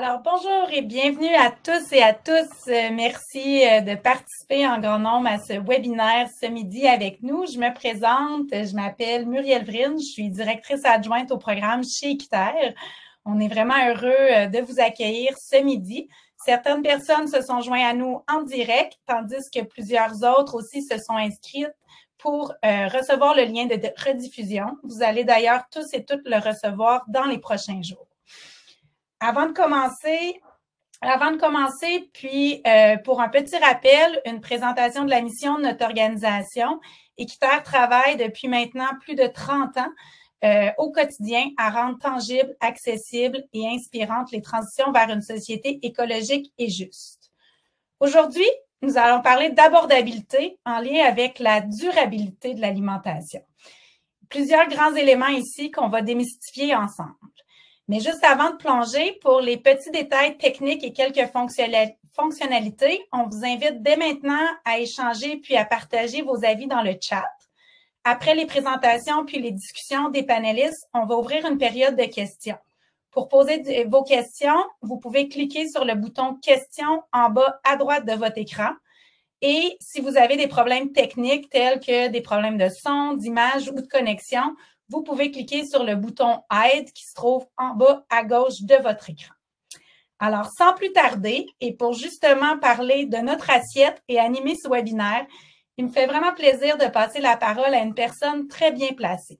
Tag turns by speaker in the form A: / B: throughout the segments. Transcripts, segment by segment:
A: Alors, bonjour et bienvenue à tous et à tous. Merci de participer en grand nombre à ce webinaire ce midi avec nous. Je me présente, je m'appelle Muriel Vrine, je suis directrice adjointe au programme chez Équiterre. On est vraiment heureux de vous accueillir ce midi. Certaines personnes se sont jointes à nous en direct, tandis que plusieurs autres aussi se sont inscrites pour recevoir le lien de rediffusion. Vous allez d'ailleurs tous et toutes le recevoir dans les prochains jours. Avant de commencer, puis pour un petit rappel, une présentation de la mission de notre organisation, Équiterre travaille depuis maintenant plus de 30 ans au quotidien à rendre tangibles, accessibles et inspirantes les transitions vers une société écologique et juste. Aujourd'hui, nous allons parler d'abordabilité en lien avec la durabilité de l'alimentation. Plusieurs grands éléments ici qu'on va démystifier ensemble. Mais juste avant de plonger, pour les petits détails techniques et quelques fonctionnalités, on vous invite dès maintenant à échanger puis à partager vos avis dans le chat. Après les présentations puis les discussions des panélistes, on va ouvrir une période de questions. Pour poser vos questions, vous pouvez cliquer sur le bouton « Questions » en bas à droite de votre écran. Et si vous avez des problèmes techniques tels que des problèmes de son, d'image ou de connexion, vous pouvez cliquer sur le bouton « Aide » qui se trouve en bas à gauche de votre écran. Alors, sans plus tarder, et pour justement parler de notre assiette et animer ce webinaire, il me fait vraiment plaisir de passer la parole à une personne très bien placée.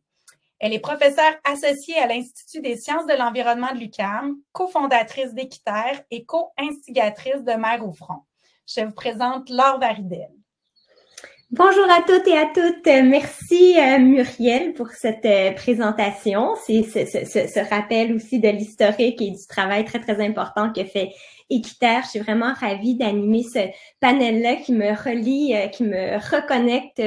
A: Elle est professeure associée à l'Institut des sciences de l'environnement de l'UQAM, cofondatrice d'Équiterre et co-instigatrice de Mères au front. Je vous présente Laure Varidel.
B: Bonjour à toutes et à toutes. Merci Muriel pour cette présentation. C'est ce rappel aussi de l'historique et du travail très, très important que fait Équiterre. Je suis vraiment ravie d'animer ce panel-là qui me relie, qui me reconnecte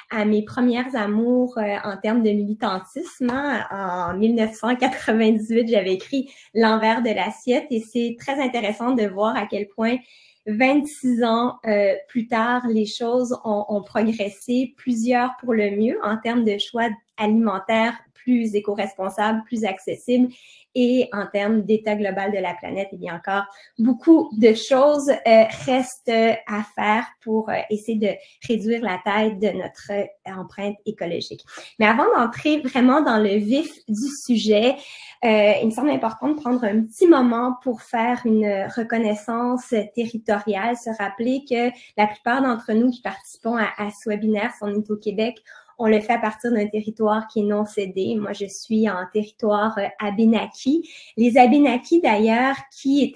B: à mes premières amours en termes de militantisme. En 1998, j'avais écrit L'envers de l'assiette et c'est très intéressant de voir à quel point 26 ans plus tard, les choses ont progressé, plusieurs pour le mieux en termes de choix alimentaires plus éco-responsables, plus accessibles et en termes d'état global de la planète, il y a encore beaucoup de choses restent à faire pour essayer de réduire la taille de notre empreinte écologique. Mais avant d'entrer vraiment dans le vif du sujet, il me semble important de prendre un petit moment pour faire une reconnaissance territoriale, se rappeler que la plupart d'entre nous qui participons à ce webinaire, si on est au Québec, on le fait à partir d'un territoire qui est non cédé. Moi, je suis en territoire Abénaki. Les Abénakis, d'ailleurs, qui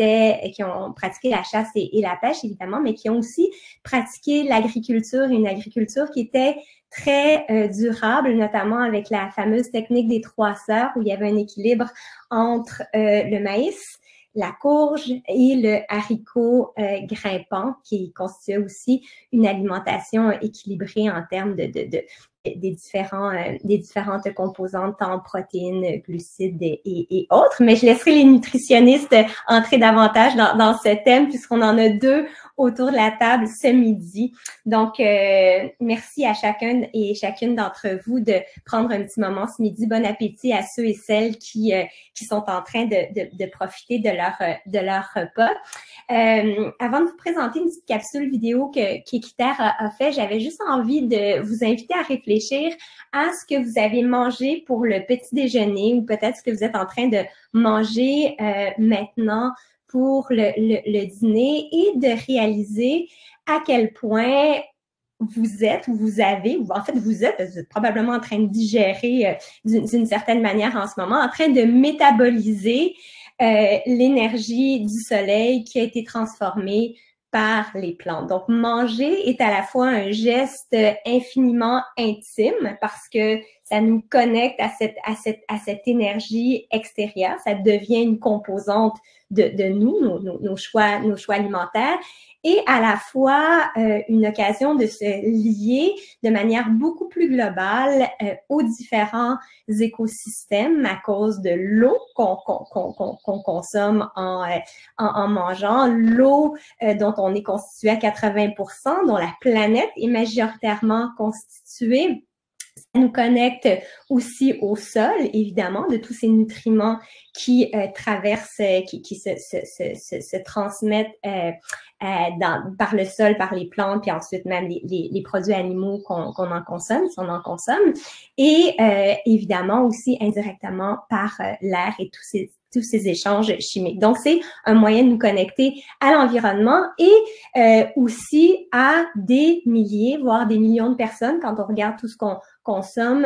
B: ont pratiqué la chasse et la pêche, évidemment, mais qui ont aussi pratiqué l'agriculture, une agriculture qui était très durable, notamment avec la fameuse technique des 3 sœurs, où il y avait un équilibre entre le maïs, la courge et le haricot grimpant, qui constituait aussi une alimentation équilibrée en termes des différentes composantes, tant protéines, glucides et autres. Mais je laisserai les nutritionnistes entrer davantage dans ce thème puisqu'on en a 2 autour de la table ce midi. Donc, merci à chacun et chacune d'entre vous de prendre un petit moment ce midi. Bon appétit à ceux et celles qui sont en train de profiter de leur repas. Avant de vous présenter une petite capsule vidéo qu'Équiterre a fait, j'avais juste envie de vous inviter à réfléchir à ce que vous avez mangé pour le petit déjeuner ou peut-être ce que vous êtes en train de manger maintenant pour le dîner et de réaliser à quel point vous êtes probablement en train de digérer d'une certaine manière en ce moment, en train de métaboliser l'énergie du soleil qui a été transformée par les plantes. Donc, manger est à la fois un geste infiniment intime parce que ça nous connecte à cette énergie extérieure. Ça devient une composante de nous, nos choix alimentaires, et à la fois une occasion de se lier de manière beaucoup plus globale aux différents écosystèmes à cause de l'eau qu'on consomme en mangeant, l'eau dont on est constitué à 80%, dont la planète est majoritairement constituée. Ça nous connecte aussi au sol, évidemment, de tous ces nutriments qui traversent, qui se transmettent par le sol, par les plantes, puis ensuite même les produits animaux qu'on en consomme, si on en consomme, et évidemment aussi indirectement par l'air et tous ces échanges chimiques. Donc, c'est un moyen de nous connecter à l'environnement et aussi à des milliers, voire des millions de personnes quand on regarde tout ce qu'on consomme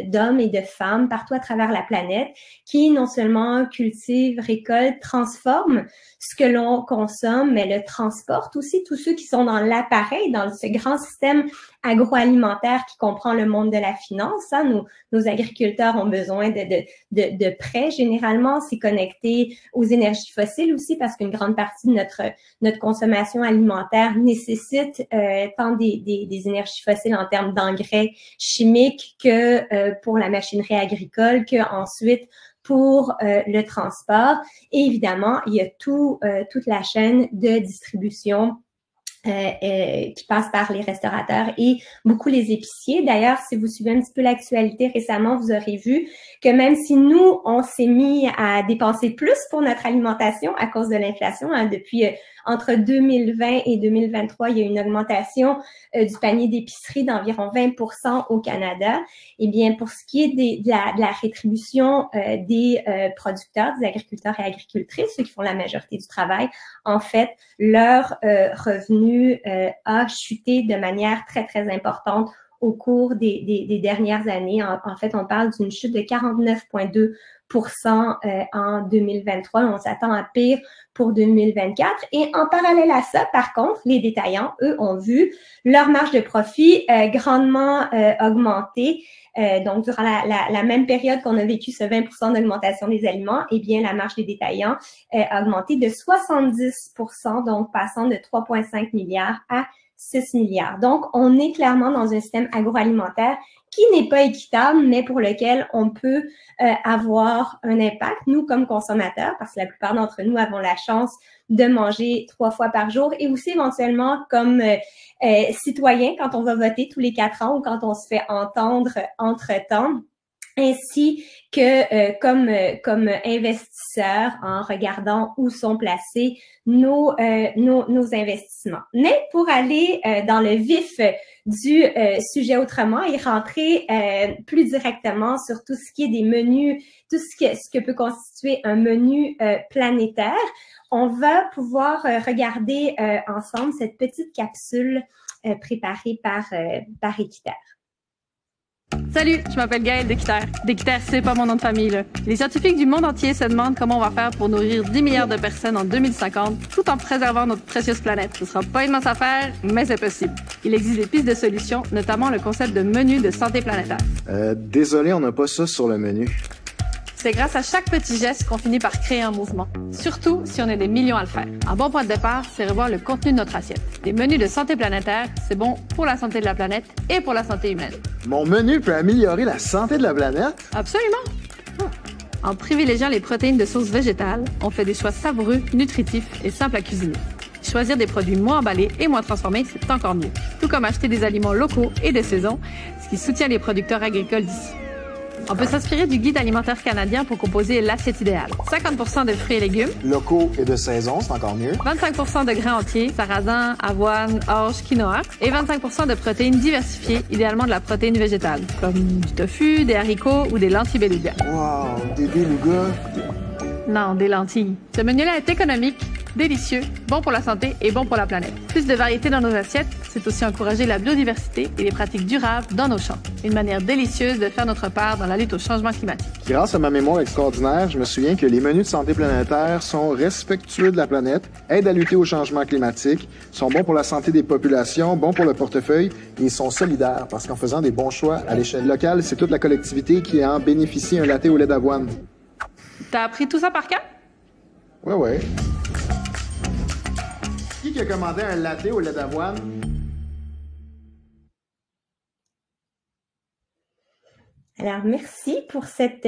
B: d'hommes et de femmes partout à travers la planète qui non seulement cultivent, récoltent, transforment ce que l'on consomme, mais le transportent aussi, tous ceux qui sont dans l'appareil, dans ce grand système agroalimentaire qui comprend le monde de la finance. Hein. Nos agriculteurs ont besoin de prêts. Généralement, c'est connecté aux énergies fossiles aussi parce qu'une grande partie de notre consommation alimentaire nécessite tant des énergies fossiles en termes d'engrais chimiques que pour la machinerie agricole, que ensuite pour le transport. Et évidemment, il y a toute la chaîne de distribution qui passe par les restaurateurs et beaucoup les épiciers. D'ailleurs, si vous suivez un petit peu l'actualité récemment, vous aurez vu que même si nous, on s'est mis à dépenser plus pour notre alimentation à cause de l'inflation, hein, depuis entre 2020 et 2023, il y a une augmentation du panier d'épicerie d'environ 20% au Canada. Eh bien, pour ce qui est de la rétribution des producteurs, des agriculteurs et agricultrices, ceux qui font la majorité du travail, en fait, leur revenu a chuté de manière très, très importante au cours des dernières années. En fait, on parle d'une chute de 49,2% en 2023. On s'attend à pire pour 2024. Et en parallèle à ça, par contre, les détaillants, eux, ont vu leur marge de profit grandement augmenter. Donc, durant la même période qu'on a vécu ce 20% d'augmentation des aliments, eh bien, la marge des détaillants a augmenté de 70%, donc passant de 3,5 milliards à 6 milliards. Donc, on est clairement dans un système agroalimentaire qui n'est pas équitable, mais pour lequel on peut avoir un impact, nous, comme consommateurs, parce que la plupart d'entre nous avons la chance de manger 3 fois par jour et aussi éventuellement comme citoyen quand on va voter tous les 4 ans ou quand on se fait entendre entre-temps, ainsi que comme investisseurs en regardant où sont placés nos investissements. Mais pour aller dans le vif du sujet autrement et rentrer plus directement sur tout ce qui est des menus, tout ce que peut constituer un menu planétaire, on va pouvoir regarder ensemble cette petite capsule préparée par Équiterre.
C: Salut, je m'appelle Gaëlle d'Équiterre. D'Équiterre, c'est pas mon nom de famille, là. Les scientifiques du monde entier se demandent comment on va faire pour nourrir 10 milliards de personnes en 2050, tout en préservant notre précieuse planète. Ce sera pas une mince affaire, mais c'est possible. Il existe des pistes de solutions, notamment le concept de menu de santé planétaire.
D: Désolé, on n'a pas ça sur le menu.
C: C'est grâce à chaque petit geste qu'on finit par créer un mouvement. Surtout si on est des millions à le faire. Un bon point de départ, c'est revoir le contenu de notre assiette. Les menus de santé planétaire, c'est bon pour la santé de la planète et pour la santé humaine.
D: Mon menu peut améliorer la santé de la planète?
C: Absolument! En privilégiant les protéines de source végétale, on fait des choix savoureux, nutritifs et simples à cuisiner. Choisir des produits moins emballés et moins transformés, c'est encore mieux. Tout comme acheter des aliments locaux et de saison, ce qui soutient les producteurs agricoles d'ici. On peut s'inspirer du guide alimentaire canadien pour composer l'assiette idéale. 50% de fruits et légumes.
D: Locaux et de saison, c'est encore mieux.
C: 25% de grains entiers, sarrasin, avoine, orge, quinoa. Et 25% de protéines diversifiées, idéalement de la protéine végétale, comme du tofu, des haricots ou des lentilles beluga.
D: Wow, des belugas.
C: Non, des lentilles. Ce menu-là est économique, délicieux, bon pour la santé et bon pour la planète. Plus de variété dans nos assiettes, c'est aussi encourager la biodiversité et les pratiques durables dans nos champs. Une manière délicieuse de faire notre part dans la lutte au changement climatique.
D: Grâce à ma mémoire extraordinaire, je me souviens que les menus de santé planétaire sont respectueux de la planète, aident à lutter au changement climatique, sont bons pour la santé des populations, bons pour le portefeuille et sont solidaires parce qu'en faisant des bons choix à l'échelle locale, c'est toute la collectivité qui en bénéficie un latte au lait d'avoine.
C: T'as appris tout ça par cœur?
D: Ouais. Qui a commandé un latte au lait d'avoine?
B: Alors, merci pour cette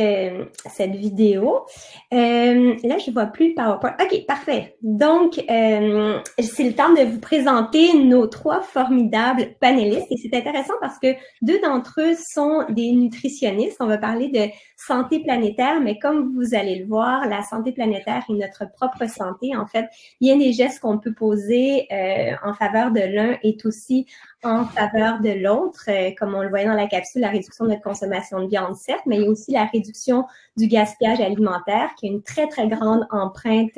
B: vidéo. Là, je vois plus le PowerPoint. OK, parfait. Donc, c'est le temps de vous présenter nos 3 formidables panélistes. Et c'est intéressant parce que 2 d'entre eux sont des nutritionnistes. On va parler de santé planétaire, mais comme vous allez le voir, la santé planétaire est notre propre santé. En fait, bien des gestes qu'on peut poser en faveur de l'un est aussi en faveur de l'autre, comme on le voyait dans la capsule, la réduction de notre consommation de viande, certes, mais il y a aussi la réduction du gaspillage alimentaire, qui a une très, très grande empreinte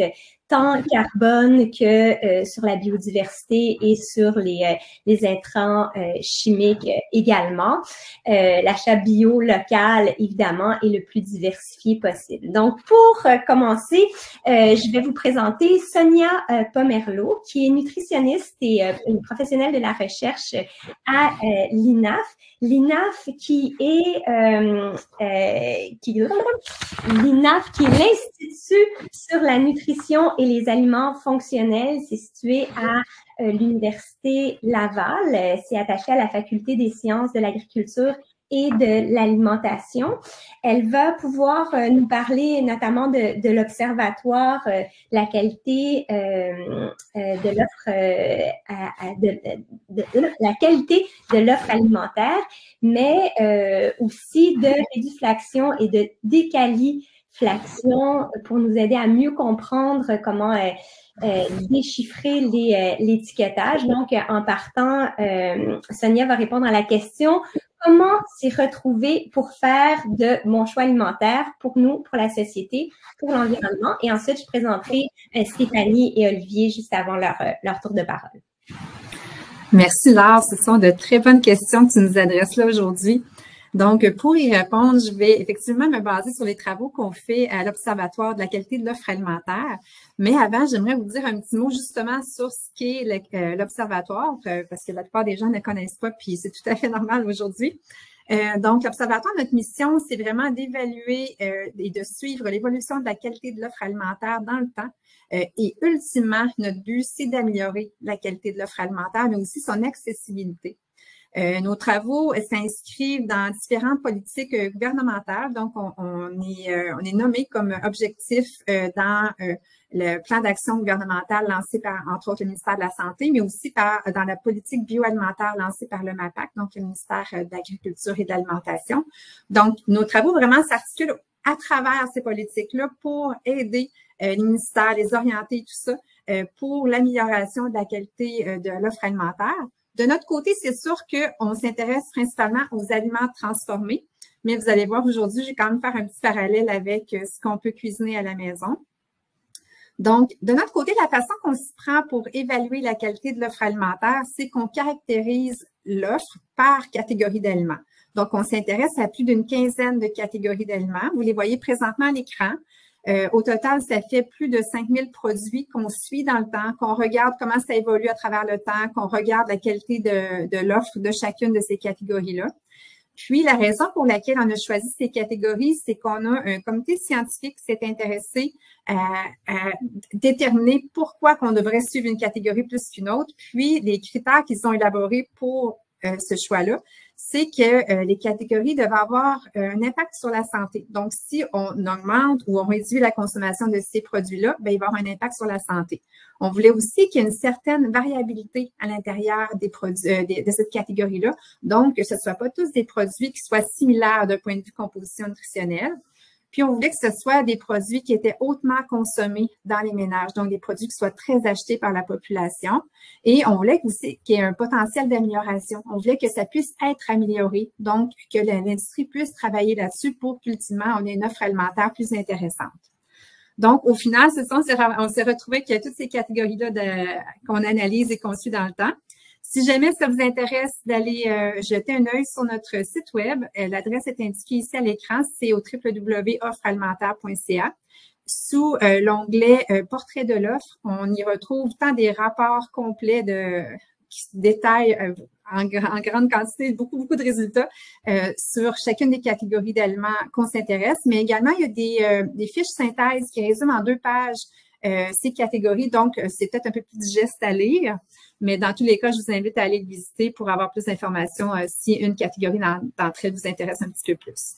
B: tant carbone que sur la biodiversité et sur les intrants chimiques également. L'achat bio local, évidemment, est le plus diversifié possible. Donc, pour commencer, je vais vous présenter Sonia Pomerleau, qui est nutritionniste et une professionnelle de la recherche à l'INAF. L'INAF qui est l'Institut sur la nutrition et les aliments fonctionnels. C'est situé à l'Université Laval. C'est attaché à la Faculté des sciences de l'agriculture et de l'alimentation. Elle va pouvoir nous parler notamment de l'observatoire, la qualité de l'offre, la qualité de l'offre alimentaire, mais aussi de réduflation et de déqualiflation pour nous aider à mieux comprendre comment déchiffrer l'étiquetage. Donc, en partant, Sonia va répondre à la question: comment s'y retrouver pour faire de mon choix alimentaire pour nous, pour la société, pour l'environnement? Et ensuite, je présenterai Stéphanie et Olivier juste avant leur tour de parole.
E: Merci Laure, ce sont de très bonnes questions que tu nous adresses là aujourd'hui. Donc, pour y répondre, je vais effectivement me baser sur les travaux qu'on fait à l'Observatoire de la qualité de l'offre alimentaire. Mais avant, j'aimerais vous dire un petit mot justement sur ce qu'est l'Observatoire, parce que la plupart des gens ne connaissent pas, puis c'est tout à fait normal aujourd'hui. Donc, l'Observatoire, notre mission, c'est vraiment d'évaluer et de suivre l'évolution de la qualité de l'offre alimentaire dans le temps. Et ultimement, notre but, c'est d'améliorer la qualité de l'offre alimentaire, mais aussi son accessibilité. Nos travaux s'inscrivent dans différentes politiques gouvernementales. Donc, on est nommé comme objectif dans le plan d'action gouvernemental lancé par, entre autres, le ministère de la Santé, mais aussi dans la politique bioalimentaire lancée par le MAPAC, donc le ministère de l'Agriculture et de l'Alimentation. Donc, nos travaux vraiment s'articulent à travers ces politiques-là pour aider les ministères, les orienter, tout ça, pour l'amélioration de la qualité de l'offre alimentaire. De notre côté, c'est sûr qu'on s'intéresse principalement aux aliments transformés, mais vous allez voir aujourd'hui, je vais quand même faire un petit parallèle avec ce qu'on peut cuisiner à la maison. Donc, de notre côté, la façon qu'on s'y prend pour évaluer la qualité de l'offre alimentaire, c'est qu'on caractérise l'offre par catégorie d'aliments. Donc, on s'intéresse à plus d'une quinzaine de catégories d'aliments. Vous les voyez présentement à l'écran. Au total, ça fait plus de 5000 produits qu'on suit dans le temps, qu'on regarde comment ça évolue à travers le temps, qu'on regarde la qualité de l'offre de chacune de ces catégories-là. Puis, la raison pour laquelle on a choisi ces catégories, c'est qu'on a un comité scientifique qui s'est intéressé à déterminer pourquoi qu'on devrait suivre une catégorie plus qu'une autre. Puis, les critères qu'ils ont élaborés pour ce choix-là, c'est que les catégories doivent avoir un impact sur la santé. Donc, si on augmente ou on réduit la consommation de ces produits-là, bien, il va y avoir un impact sur la santé. On voulait aussi qu'il y ait une certaine variabilité à l'intérieur des produits de cette catégorie-là. Donc, que ce ne soit pas tous des produits qui soient similaires d'un point de vue composition nutritionnelle. Puis, on voulait que ce soit des produits qui étaient hautement consommés dans les ménages, donc des produits qui soient très achetés par la population. Et on voulait aussi qu'il y ait un potentiel d'amélioration. On voulait que ça puisse être amélioré, donc que l'industrie puisse travailler là-dessus pour qu'ultimement, on ait une offre alimentaire plus intéressante. Donc, au final, on s'est retrouvé qu'il y a toutes ces catégories-là qu'on analyse et qu'on suit dans le temps. Si jamais ça vous intéresse d'aller jeter un œil sur notre site web, l'adresse est indiquée ici à l'écran, c'est au www.offrealimentaire.ca. Sous l'onglet Portrait de l'offre, on y retrouve tant des rapports complets qui détaillent en grande quantité, beaucoup de résultats sur chacune des catégories d'aliments qu'on s'intéresse, mais également il y a des fiches synthèse qui résument en 2 pages ces catégories, donc c'est peut-être un peu plus digeste à lire, mais dans tous les cas, je vous invite à aller le visiter pour avoir plus d'informations si une catégorie d'entre elles vous intéresse un petit peu plus.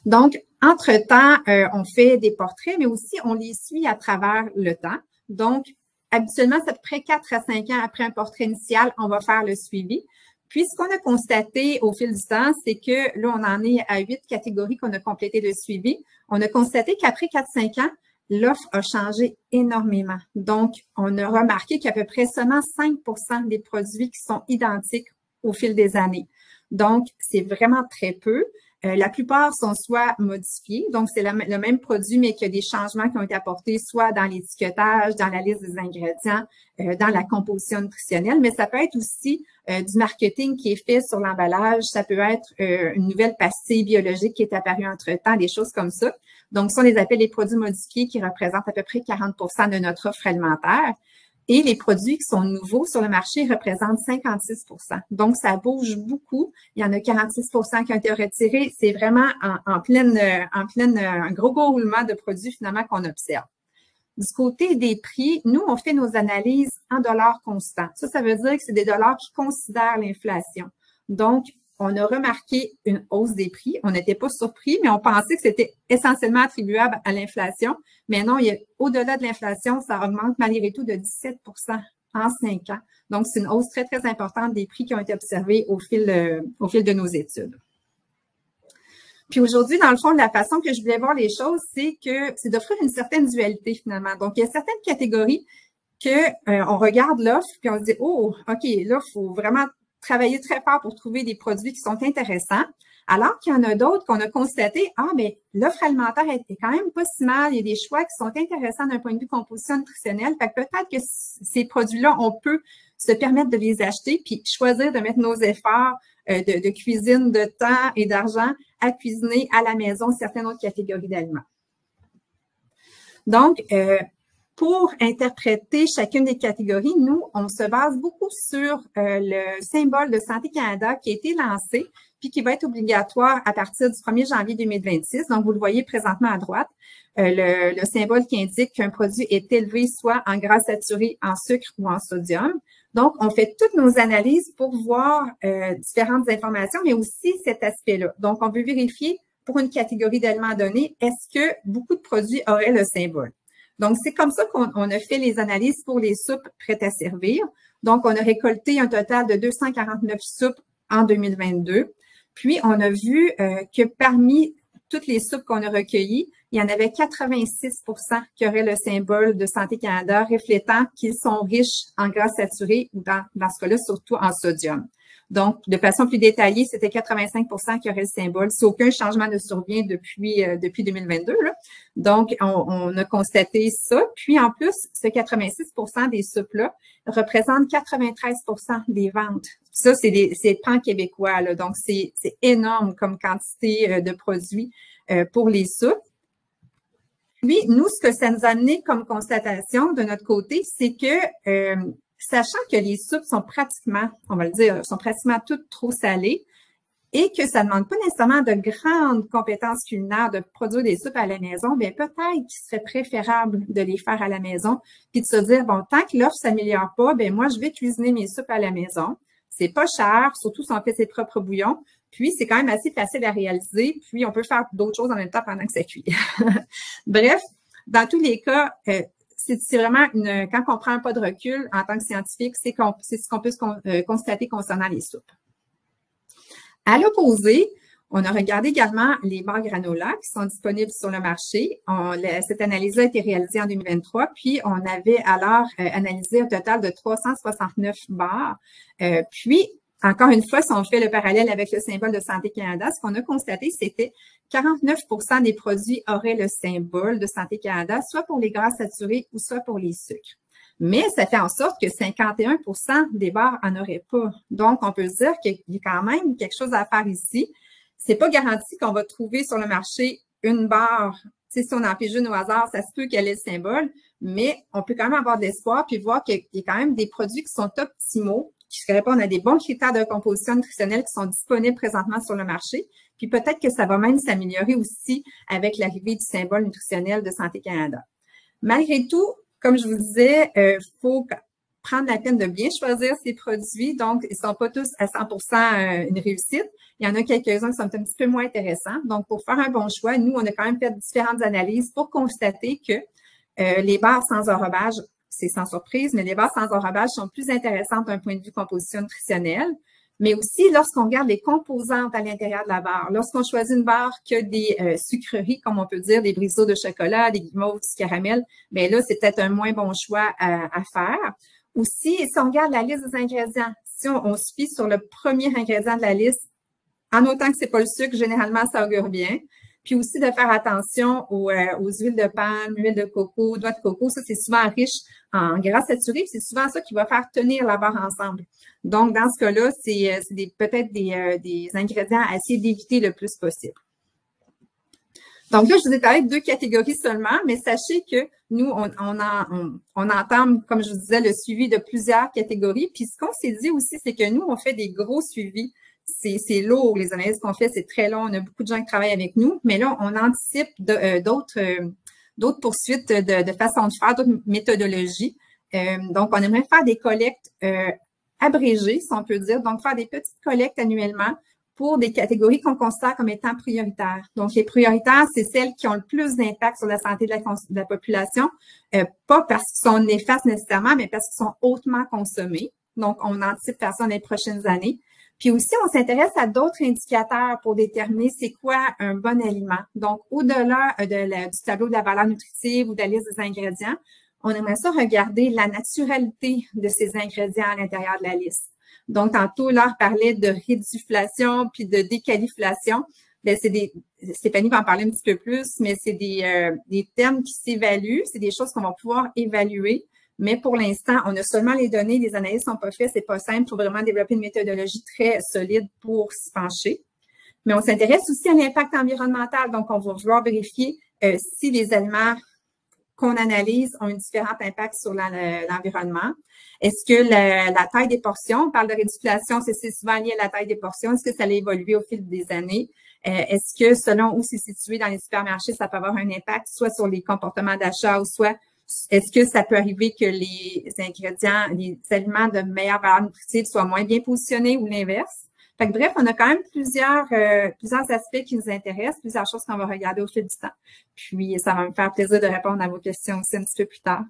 E: Donc, entre-temps, on fait des portraits, mais aussi on les suit à travers le temps. Donc, habituellement, c'est à peu près 4 à 5 ans après un portrait initial, on va faire le suivi. Puis, ce qu'on a constaté au fil du temps, c'est que là, on en est à 8 catégories qu'on a complété le suivi. On a constaté qu'après 4-5 ans, l'offre a changé énormément. Donc, on a remarqué qu'à peu près seulement 5% des produits qui sont identiques au fil des années. Donc, c'est vraiment très peu. La plupart sont soit modifiés, donc c'est le même produit, mais qu'il y a des changements qui ont été apportés soit dans l'étiquetage, dans la liste des ingrédients, dans la composition nutritionnelle, mais ça peut être aussi du marketing qui est fait sur l'emballage, ça peut être une nouvelle pastille biologique qui est apparue entre-temps, des choses comme ça. Donc, ça, on les appelle les produits modifiés qui représentent à peu près 40% de notre offre alimentaire. Et les produits qui sont nouveaux sur le marché représentent 56%. Donc, ça bouge beaucoup. Il y en a 46% qui ont été retirés. C'est vraiment en pleine, un gros roulement de produits finalement qu'on observe. Du côté des prix, nous, on fait nos analyses en dollars constants. Ça veut dire que c'est des dollars qui considèrent l'inflation. Donc, on a remarqué une hausse des prix. On n'était pas surpris, mais on pensait que c'était essentiellement attribuable à l'inflation. Mais non, au-delà de l'inflation, ça augmente malgré tout de 17% en 5 ans. Donc, c'est une hausse très, très importante des prix qui ont été observés au fil de nos études. Puis aujourd'hui, dans le fond, la façon que je voulais voir les choses, c'est d'offrir une certaine dualité finalement. Donc, il y a certaines catégories on regarde l'offre, puis on se dit, oh, OK, là, il faut vraiment travailler très fort pour trouver des produits qui sont intéressants, alors qu'il y en a d'autres qu'on a constaté, mais l'offre alimentaire est quand même pas si mal, il y a des choix qui sont intéressants d'un point de vue composition nutritionnelle, fait que peut-être que ces produits-là, on peut se permettre de les acheter puis choisir de mettre nos efforts de cuisine, de temps et d'argent à cuisiner à la maison certaines autres catégories d'aliments. Donc, pour interpréter chacune des catégories, nous, on se base beaucoup sur le symbole de Santé Canada qui a été lancé puis qui va être obligatoire à partir du 1er janvier 2026. Donc, vous le voyez présentement à droite, le symbole qui indique qu'un produit est élevé soit en gras saturé, en sucre ou en sodium. Donc, on fait toutes nos analyses pour voir différentes informations, mais aussi cet aspect-là. Donc, on veut vérifier pour une catégorie d'aliments donnés, est-ce que beaucoup de produits auraient le symbole? Donc, c'est comme ça qu'on a fait les analyses pour les soupes prêtes à servir. Donc, on a récolté un total de 249 soupes en 2022. Puis, on a vu que parmi toutes les soupes qu'on a recueillies, il y en avait 86% qui auraient le symbole de Santé Canada reflétant qu'ils sont riches en gras saturés ou dans ce cas-là, surtout en sodium. Donc, de façon plus détaillée, c'était 85% qui auraient le symbole, si aucun changement ne survient depuis 2022. Là. Donc, on a constaté ça. Puis, en plus, ce 86% des soupes-là représentent 93% des ventes. Ça, c'est pan-québécois. Là. Donc, c'est énorme comme quantité de produits pour les soupes. Puis, nous, ce que ça nous a amené comme constatation de notre côté, c'est que sachant que les soupes sont pratiquement, on va le dire, sont pratiquement toutes trop salées et que ça ne demande pas nécessairement de grandes compétences culinaires de produire des soupes à la maison, bien peut-être qu'il serait préférable de les faire à la maison puis de se dire, bon, tant que l'offre s'améliore pas, bien moi, je vais cuisiner mes soupes à la maison. C'est pas cher, surtout si on fait ses propres bouillons. Puis, c'est quand même assez facile à réaliser. Puis, on peut faire d'autres choses en même temps pendant que ça cuit. Bref, dans tous les cas, c'est vraiment quand on prend un pas de recul en tant que scientifique, c'est ce qu'on peut constater concernant les soupes. À l'opposé, on a regardé également les barres granola qui sont disponibles sur le marché. Cette analyse-là a été réalisée en 2023, puis on avait alors analysé un total de 369 barres. Puis, encore une fois, si on fait le parallèle avec le symbole de Santé Canada, ce qu'on a constaté, c'était 49% des produits auraient le symbole de Santé Canada, soit pour les gras saturés ou soit pour les sucres. Mais ça fait en sorte que 51% des barres en auraient pas. Donc, on peut se dire qu'il y a quand même quelque chose à faire ici. C'est pas garanti qu'on va trouver sur le marché une barre. Si on en pige une au hasard, ça se peut qu'elle ait le symbole, mais on peut quand même avoir de l'espoir puis voir qu'il y a quand même des produits qui sont optimaux, qui répondent à des bons critères de composition nutritionnelle qui sont disponibles présentement sur le marché. Puis peut-être que ça va même s'améliorer aussi avec l'arrivée du symbole nutritionnel de Santé Canada. Malgré tout, comme je vous disais, faut prendre la peine de bien choisir ses produits. Donc, ils sont pas tous à 100% une réussite. Il y en a quelques-uns qui sont un petit peu moins intéressants. Donc, pour faire un bon choix, nous, on a quand même fait différentes analyses pour constater que les barres sans enrobage, c'est sans surprise, mais les barres sans enrobage sont plus intéressantes d'un point de vue composition nutritionnelle. Mais aussi, lorsqu'on regarde les composantes à l'intérieur de la barre, lorsqu'on choisit une barre qui a des sucreries, comme on peut dire, des briseaux de chocolat, des guimauves, du caramel, bien là, c'est peut-être un moins bon choix à faire. Aussi, si on regarde la liste des ingrédients, si on se fie sur le premier ingrédient de la liste, en autant que c'est pas le sucre, généralement, ça augure bien. Puis aussi de faire attention aux huiles de palme, huile de coco, noix de coco. Ça, c'est souvent riche en gras saturés. C'est souvent ça qui va faire tenir la barre ensemble. Donc, dans ce cas-là, c'est peut-être des ingrédients à essayer d'éviter le plus possible. Donc là, je vous ai parlé de 2 catégories seulement, mais sachez que nous, on entame, comme je vous disais, le suivi de plusieurs catégories. Puis ce qu'on s'est dit aussi, c'est que nous, on fait des gros suivis. C'est lourd, les analyses qu'on fait, c'est très long. On a beaucoup de gens qui travaillent avec nous, mais là, on anticipe d'autres poursuites de façon de faire, d'autres méthodologies. Donc, on aimerait faire des collectes abrégées, si on peut dire, donc faire des petites collectes annuellement pour des catégories qu'on considère comme étant prioritaires. Donc, les prioritaires, c'est celles qui ont le plus d'impact sur la santé de la population, pas parce qu'ils sont néfastes nécessairement, mais parce qu'ils sont hautement consommés. Donc, on anticipe faire ça dans les prochaines années. Puis aussi, on s'intéresse à d'autres indicateurs pour déterminer c'est quoi un bon aliment. Donc, au-delà du tableau de la valeur nutritive ou de la liste des ingrédients, on aimerait ça regarder la naturalité de ces ingrédients à l'intérieur de la liste. Donc, tantôt, Laure parlait de réduflation puis de déqualiflation. Bien, Stéphanie va en parler un petit peu plus, mais c'est des termes qui s'évaluent, c'est des choses qu'on va pouvoir évaluer. Mais pour l'instant, on a seulement les données, les analyses sont pas faites, c'est pas simple, il faut vraiment développer une méthodologie très solide pour s'y pencher. Mais on s'intéresse aussi à l'impact environnemental, donc on va vouloir vérifier si les aliments qu'on analyse ont un différent impact sur l'environnement. Est-ce que la taille des portions, on parle de réduflation, c'est souvent lié à la taille des portions, est-ce que ça a évolué au fil des années? Est-ce que selon où c'est situé dans les supermarchés, ça peut avoir un impact soit sur les comportements d'achat ou soit est-ce que ça peut arriver que les ingrédients, les aliments de meilleure valeur nutritive soient moins bien positionnés ou l'inverse? Fait que bref, on a quand même plusieurs aspects qui nous intéressent, plusieurs choses qu'on va regarder au fil du temps. Puis, ça va me faire plaisir de répondre à vos questions aussi un petit peu plus tard.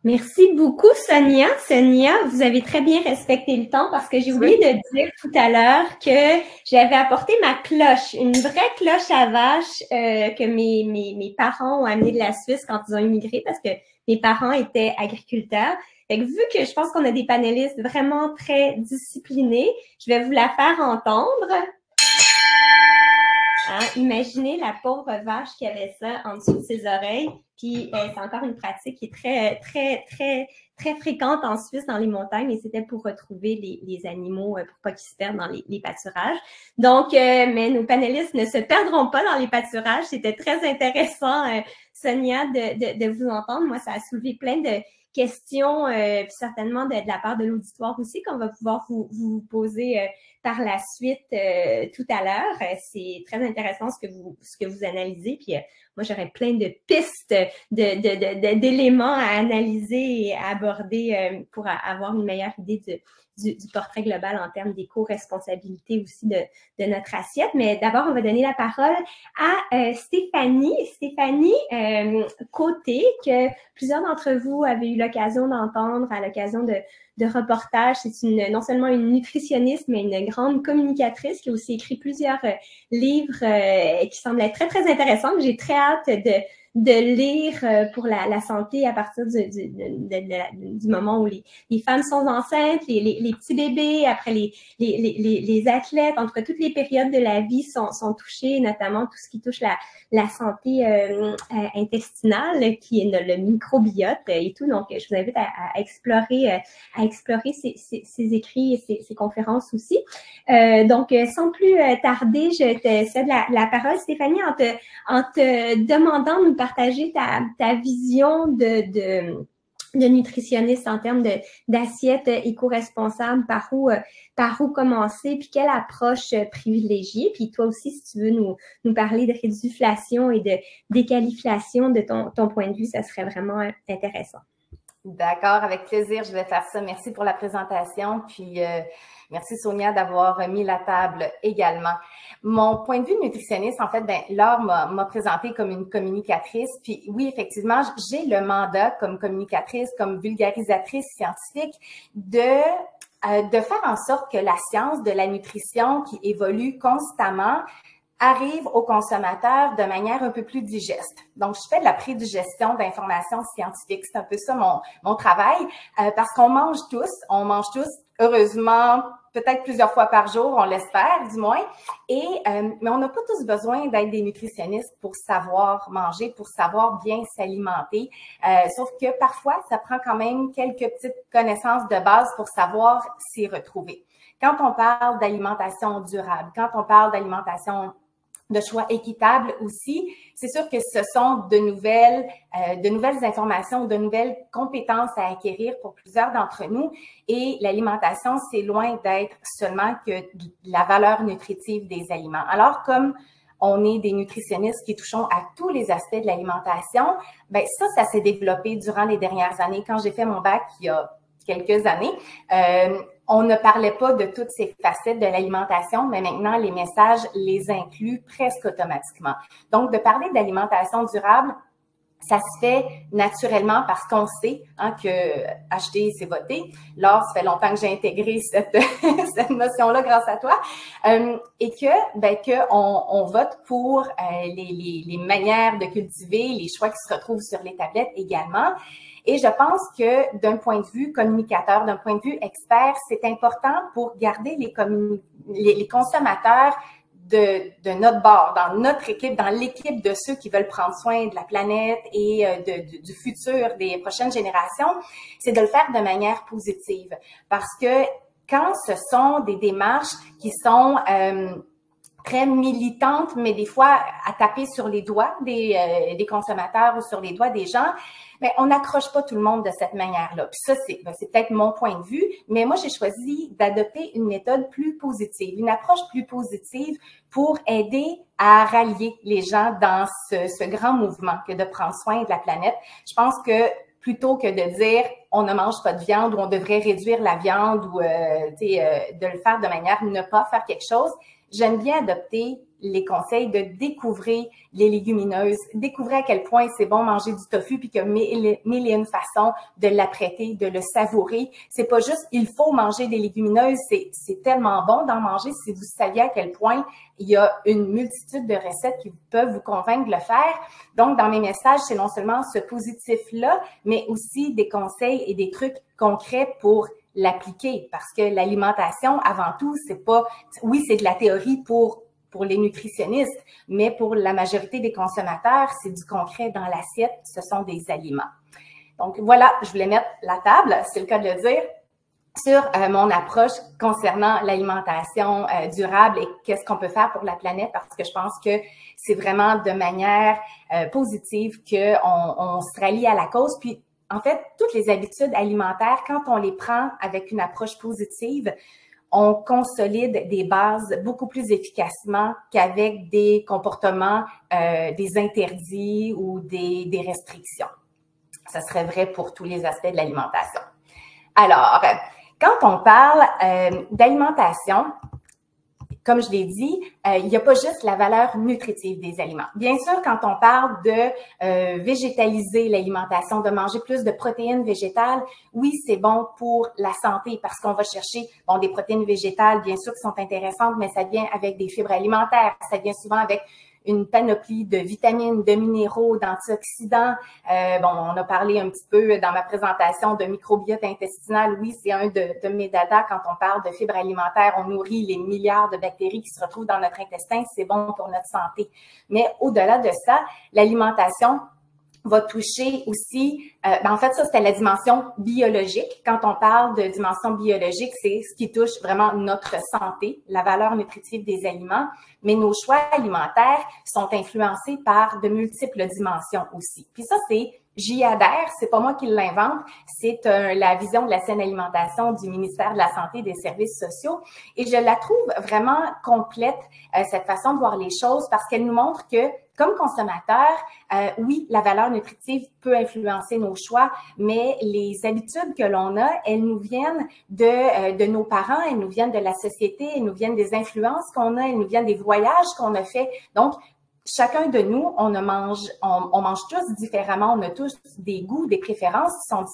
B: Merci beaucoup, Sonia. Sonia, vous avez très bien respecté le temps parce que j'ai oublié de dire tout à l'heure que j'avais apporté ma cloche, une vraie cloche à vache que mes parents ont amenée de la Suisse quand ils ont immigré parce que mes parents étaient agriculteurs. Fait que vu que je pense qu'on a des panélistes vraiment très disciplinés, je vais vous la faire entendre. Hein, imaginez la pauvre vache qui avait ça en dessous de ses oreilles. Puis c'est encore une pratique qui est très fréquente en Suisse dans les montagnes et c'était pour retrouver les animaux pour pas qu'ils se perdent dans les pâturages. Donc, mais nos panélistes ne se perdront pas dans les pâturages. C'était très intéressant, Sonia, de vous entendre. Moi, ça a soulevé plein de questions, puis certainement de la part de l'auditoire aussi, qu'on va pouvoir vous poser par la suite tout à l'heure. C'est très intéressant ce que vous analysez. Puis moi, j'aurais plein de pistes d'éléments à analyser et à aborder pour avoir une meilleure idée du portrait global en termes d'éco-responsabilité aussi de notre assiette. Mais d'abord, on va donner la parole à Stéphanie. Stéphanie Côté, que plusieurs d'entre vous avaient eu l'occasion d'entendre à l'occasion de reportages. C'est non seulement une nutritionniste, mais une grande communicatrice qui a aussi écrit plusieurs livres qui semblent être très intéressants. J'ai très hâte de lire pour la santé à partir du moment où les femmes sont enceintes, les petits bébés, après les athlètes, en tout cas toutes les périodes de la vie sont touchées, notamment tout ce qui touche la santé intestinale, qui est le microbiote et tout. Donc, je vous invite à explorer ces écrits et ces conférences aussi. Donc, sans plus tarder, je te cède la parole, Stéphanie, en te demandant de nous partager ta vision de nutritionniste en termes d'assiette éco-responsable, par où commencer, puis quelle approche privilégier. Puis toi aussi, si tu veux nous parler de réduflation et de déqualiflation de ton point de vue, ça serait vraiment intéressant.
F: D'accord, avec plaisir, je vais faire ça. Merci pour la présentation, puis merci Sonia d'avoir mis la table également. Mon point de vue nutritionniste, en fait, Laure m'a présenté comme une communicatrice, puis oui, effectivement, j'ai le mandat comme communicatrice, comme vulgarisatrice scientifique de faire en sorte que la science de la nutrition qui évolue constamment arrive aux consommateurs de manière un peu plus digeste. Donc, je fais de la prédigestion d'informations scientifiques. C'est un peu ça mon travail, parce qu'on mange tous, heureusement, peut-être plusieurs fois par jour, on l'espère du moins, mais on n'a pas tous besoin d'être des nutritionnistes pour savoir manger, pour savoir bien s'alimenter, sauf que parfois, ça prend quand même quelques petites connaissances de base pour savoir s'y retrouver. Quand on parle d'alimentation durable, quand on parle d'alimentation de choix équitable aussi, c'est sûr que ce sont de nouvelles informations, de nouvelles compétences à acquérir pour plusieurs d'entre nous. Et l'alimentation, c'est loin d'être seulement que la valeur nutritive des aliments. Alors, comme on est des nutritionnistes qui touchons à tous les aspects de l'alimentation, ça s'est développé durant les dernières années. Quand j'ai fait mon bac il y a quelques années, on ne parlait pas de toutes ces facettes de l'alimentation, mais maintenant, les messages les incluent presque automatiquement. Donc, de parler d'alimentation durable, ça se fait naturellement parce qu'on sait que acheter, c'est voter. Laure, ça fait longtemps que j'ai intégré cette notion-là grâce à toi. Et qu'on vote pour les manières de cultiver, les choix qui se retrouvent sur les tablettes également. Et je pense que d'un point de vue communicateur, d'un point de vue expert, c'est important pour garder les consommateurs de notre bord, dans notre équipe, dans l'équipe de ceux qui veulent prendre soin de la planète et du futur des prochaines générations, c'est de le faire de manière positive. Parce que quand ce sont des démarches qui sont très militantes, mais des fois à taper sur les doigts des consommateurs ou sur les doigts des gens, on n'accroche pas tout le monde de cette manière-là. Puis ça, c'est peut-être mon point de vue, mais moi, j'ai choisi d'adopter une méthode plus positive, une approche plus positive pour aider à rallier les gens dans ce grand mouvement que de prendre soin de la planète. Je pense que plutôt que de dire on ne mange pas de viande ou on devrait réduire la viande ou de le faire de manière ne pas faire quelque chose, j'aime bien adopter les conseils de découvrir les légumineuses, découvrir à quel point c'est bon manger du tofu puis qu'il y a mille et une façons de l'apprêter, de le savourer. C'est pas juste il faut manger des légumineuses, c'est tellement bon d'en manger si vous saviez à quel point il y a une multitude de recettes qui peuvent vous convaincre de le faire. Donc, dans mes messages, c'est non seulement ce positif-là, mais aussi des conseils et des trucs concrets pour l'appliquer parce que l'alimentation, avant tout, c'est pas, oui, c'est de la théorie pour les nutritionnistes, mais pour la majorité des consommateurs, c'est du concret dans l'assiette, ce sont des aliments. Donc voilà, je voulais mettre la table, c'est le cas de le dire, sur mon approche concernant l'alimentation durable et qu'est-ce qu'on peut faire pour la planète parce que je pense que c'est vraiment de manière positive qu'on se rallie à la cause. Puis en fait, toutes les habitudes alimentaires, quand on les prend avec une approche positive, on consolide des bases beaucoup plus efficacement qu'avec des comportements, des interdits ou des restrictions. Ça serait vrai pour tous les aspects de l'alimentation. Alors, quand on parle d'alimentation, comme je l'ai dit, il n'y a pas juste la valeur nutritive des aliments. Bien sûr, quand on parle de végétaliser l'alimentation, de manger plus de protéines végétales, oui, c'est bon pour la santé parce qu'on va chercher des protéines végétales, bien sûr, qui sont intéressantes, mais ça vient avec des fibres alimentaires, ça vient souvent avec une panoplie de vitamines, de minéraux, d'antioxydants. On a parlé un petit peu dans ma présentation de microbiote intestinal. Oui, c'est un de mes dada quand on parle de fibres alimentaires. On nourrit les milliards de bactéries qui se retrouvent dans notre intestin. C'est bon pour notre santé. Mais au-delà de ça, l'alimentation va toucher aussi, en fait, ça, c'était la dimension biologique. Quand on parle de dimension biologique, c'est ce qui touche vraiment notre santé, la valeur nutritive des aliments. Mais nos choix alimentaires sont influencés par de multiples dimensions aussi. Puis ça, j'y adhère, c'est pas moi qui l'invente, c'est la vision de la saine alimentation du ministère de la Santé et des Services sociaux. Et je la trouve vraiment complète, cette façon de voir les choses, parce qu'elle nous montre que comme consommateurs, oui, la valeur nutritive peut influencer nos choix, mais les habitudes que l'on a, elles nous viennent de nos parents, elles nous viennent de la société, elles nous viennent des influences qu'on a, elles nous viennent des voyages qu'on a fait. Donc, chacun de nous, on mange tous différemment, on a tous des goûts, des préférences qui sont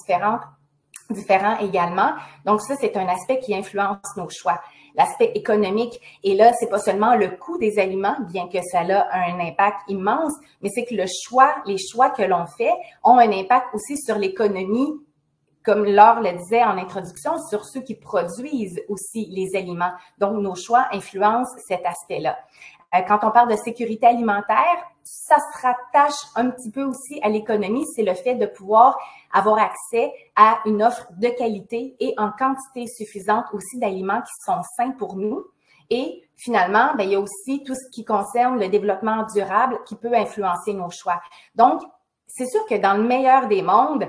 F: différents également. Donc, ça, c'est un aspect qui influence nos choix. L'aspect économique, et là, c'est pas seulement le coût des aliments, bien que ça a un impact immense, mais c'est que les choix que l'on fait ont un impact aussi sur l'économie, comme Laure le disait en introduction, sur ceux qui produisent aussi les aliments. Donc, nos choix influencent cet aspect-là. Quand on parle de sécurité alimentaire, ça se rattache un petit peu aussi à l'économie, c'est le fait de pouvoir avoir accès à une offre de qualité et en quantité suffisante aussi d'aliments qui sont sains pour nous. Et finalement, il y a aussi tout ce qui concerne le développement durable qui peut influencer nos choix. Donc, c'est sûr que dans le meilleur des mondes,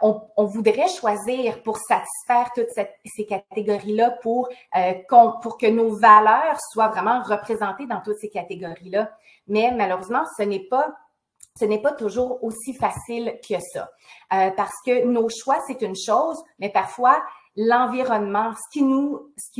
F: on voudrait choisir pour satisfaire toutes ces catégories-là pour que nos valeurs soient vraiment représentées dans toutes ces catégories-là. Mais malheureusement, ce n'est pas toujours aussi facile que ça. Parce que nos choix, c'est une chose, mais parfois, l'environnement, ce qui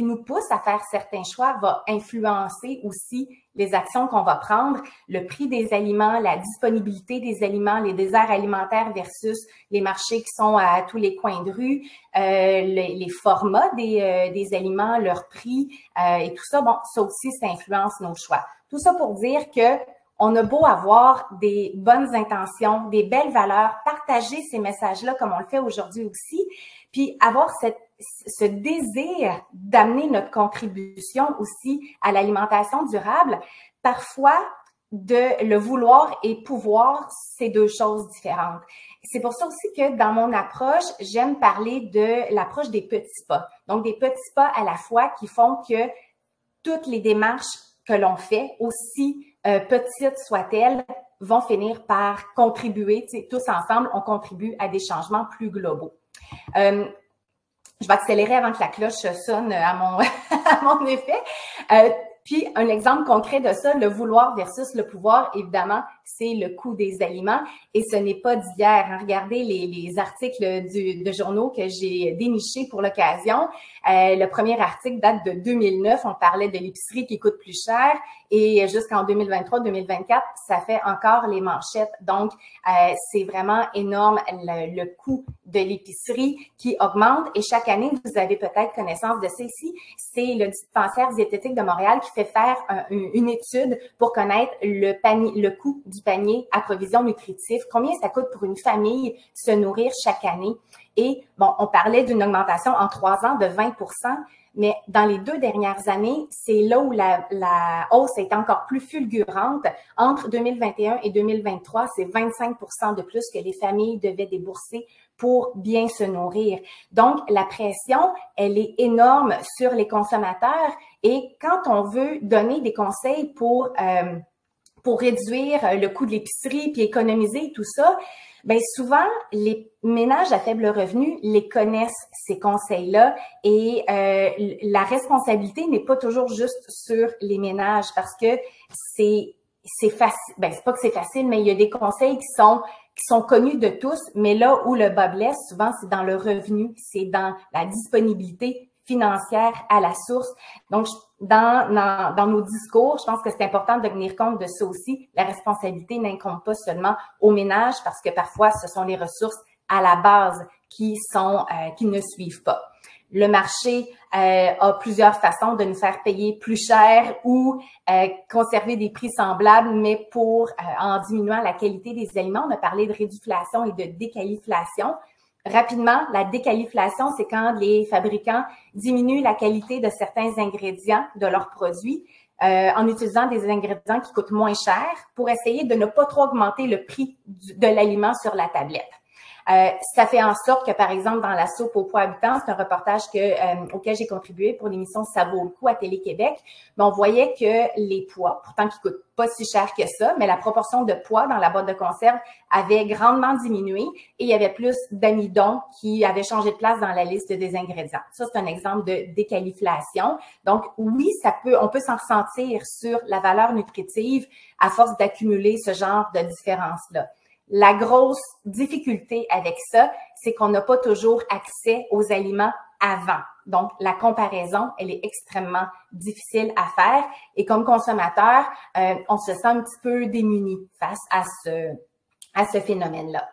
F: nous pousse à faire certains choix va influencer aussi les actions qu'on va prendre, le prix des aliments, la disponibilité des aliments, les déserts alimentaires versus les marchés qui sont à tous les coins de rue, les formats des aliments, leur prix et tout ça. Bon, ça aussi, ça influence nos choix. Tout ça pour dire que on a beau avoir des bonnes intentions, des belles valeurs, partager ces messages-là comme on le fait aujourd'hui aussi, puis avoir ce désir d'amener notre contribution aussi à l'alimentation durable. Parfois, de le vouloir et pouvoir, c'est deux choses différentes. C'est pour ça aussi que dans mon approche, j'aime parler de l'approche des petits pas. Donc, des petits pas à la fois qui font que toutes les démarches que l'on fait, aussi petites soient-elles, vont finir par contribuer, tous ensemble, on contribue à des changements plus globaux. Je vais accélérer avant que la cloche sonne à mon effet. Puis, un exemple concret de ça, le vouloir versus le pouvoir, évidemment, c'est le coût des aliments et ce n'est pas d'hier. Hein. Regardez les articles de journaux que j'ai dénichés pour l'occasion. Le premier article date de 2009. On parlait de l'épicerie qui coûte plus cher et jusqu'en 2023-2024, ça fait encore les manchettes. Donc, c'est vraiment énorme le coût de l'épicerie qui augmente et chaque année, vous avez peut-être connaissance de ça ici, c'est le dispensaire diététique de Montréal qui fait faire une étude pour connaître le coût du panier à provision nutritive, combien ça coûte pour une famille se nourrir chaque année. Et bon, on parlait d'une augmentation en 3 ans de 20 %, mais dans les 2 dernières années, c'est là où la hausse est encore plus fulgurante. Entre 2021 et 2023, c'est 25 % de plus que les familles devaient débourser pour bien se nourrir. Donc, la pression, elle est énorme sur les consommateurs et quand on veut donner des conseils pour réduire le coût de l'épicerie puis économiser tout ça, bien souvent, les ménages à faible revenu les connaissent, ces conseils-là, et la responsabilité n'est pas toujours juste sur les ménages parce que c'est facile. Ben, c'est pas que c'est facile, mais il y a des conseils qui sont connus de tous, mais là où le bas blesse, souvent, c'est dans le revenu, c'est dans la disponibilité financière à la source. Donc, dans nos discours, je pense que c'est important de tenir compte de ça aussi. La responsabilité n'incombe pas seulement aux ménages parce que parfois, ce sont les ressources à la base qui ne suivent pas. Le marché a plusieurs façons de nous faire payer plus cher ou conserver des prix semblables, mais en diminuant la qualité des aliments. On a parlé de réduflation et de déqualiflation. Rapidement, la déqualiflation, c'est quand les fabricants diminuent la qualité de certains ingrédients de leurs produits en utilisant des ingrédients qui coûtent moins cher pour essayer de ne pas trop augmenter le prix de l'aliment sur la tablette. Ça fait en sorte que, par exemple, dans la soupe aux pois habitants, c'est un reportage auquel j'ai contribué pour l'émission Ça vaut le coup à Télé-Québec, mais on voyait que les pois, pourtant qui coûtent pas si cher que ça, mais la proportion de pois dans la boîte de conserve avait grandement diminué et il y avait plus d'amidon qui avait changé de place dans la liste des ingrédients. Ça, c'est un exemple de déqualiflation. Donc, oui, on peut s'en ressentir sur la valeur nutritive à force d'accumuler ce genre de différences-là. La grosse difficulté avec ça, c'est qu'on n'a pas toujours accès aux aliments avant. Donc, la comparaison, elle est extrêmement difficile à faire. Et comme consommateur, on se sent un petit peu démuni face à ce phénomène-là.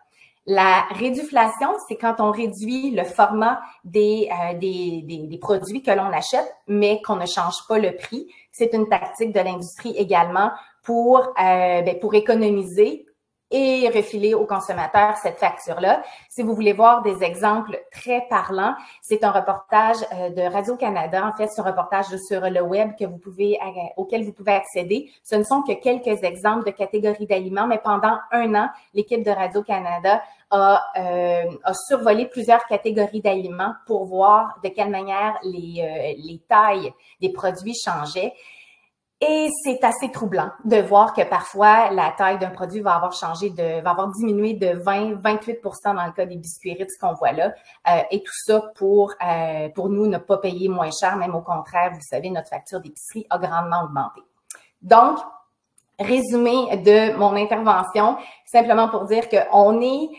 F: La réduflation, c'est quand on réduit le format des produits que l'on achète, mais qu'on ne change pas le prix. C'est une tactique de l'industrie également pour économiser et refiler aux consommateurs cette facture-là. Si vous voulez voir des exemples très parlants, c'est un reportage de Radio-Canada. En fait, c'est un reportage sur le web auquel vous pouvez accéder. Ce ne sont que quelques exemples de catégories d'aliments, mais pendant 1 an, l'équipe de Radio-Canada a survolé plusieurs catégories d'aliments pour voir de quelle manière les tailles des produits changeaient. Et c'est assez troublant de voir que parfois la taille d'un produit va avoir diminué de 20-28% dans le cas des biscuits Ritz qu'on voit là. Et tout ça pour nous ne pas payer moins cher, même au contraire, vous savez, notre facture d'épicerie a grandement augmenté. Donc, résumé de mon intervention, simplement pour dire qu'on est,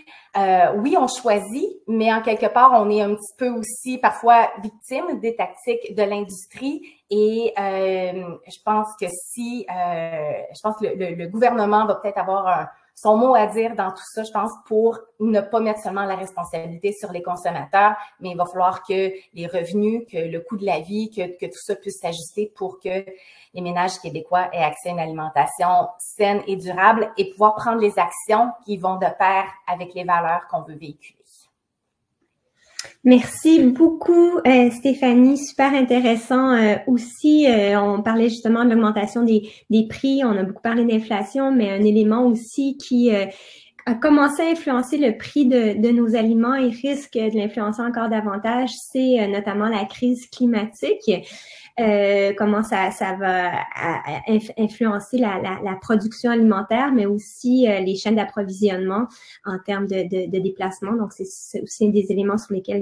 F: oui, on choisit, mais en quelque part, on est un petit peu aussi parfois victime des tactiques de l'industrie. Et je pense que le gouvernement va peut-être avoir son mot à dire dans tout ça, je pense, pour ne pas mettre seulement la responsabilité sur les consommateurs, mais il va falloir que les revenus, que le coût de la vie, que tout ça puisse s'ajuster pour que les ménages québécois aient accès à une alimentation saine et durable et pouvoir prendre les actions qui vont de pair avec les valeurs qu'on veut véhiculer.
B: Merci beaucoup, Stéphanie. Super intéressant aussi. On parlait justement de l'augmentation des prix. On a beaucoup parlé d'inflation, mais un élément aussi qui a commencé à influencer le prix de nos aliments et risque de l'influencer encore davantage, c'est notamment la crise climatique. Comment ça va influencer la production alimentaire, mais aussi les chaînes d'approvisionnement en termes de déplacement. Donc, c'est aussi un des éléments sur lesquels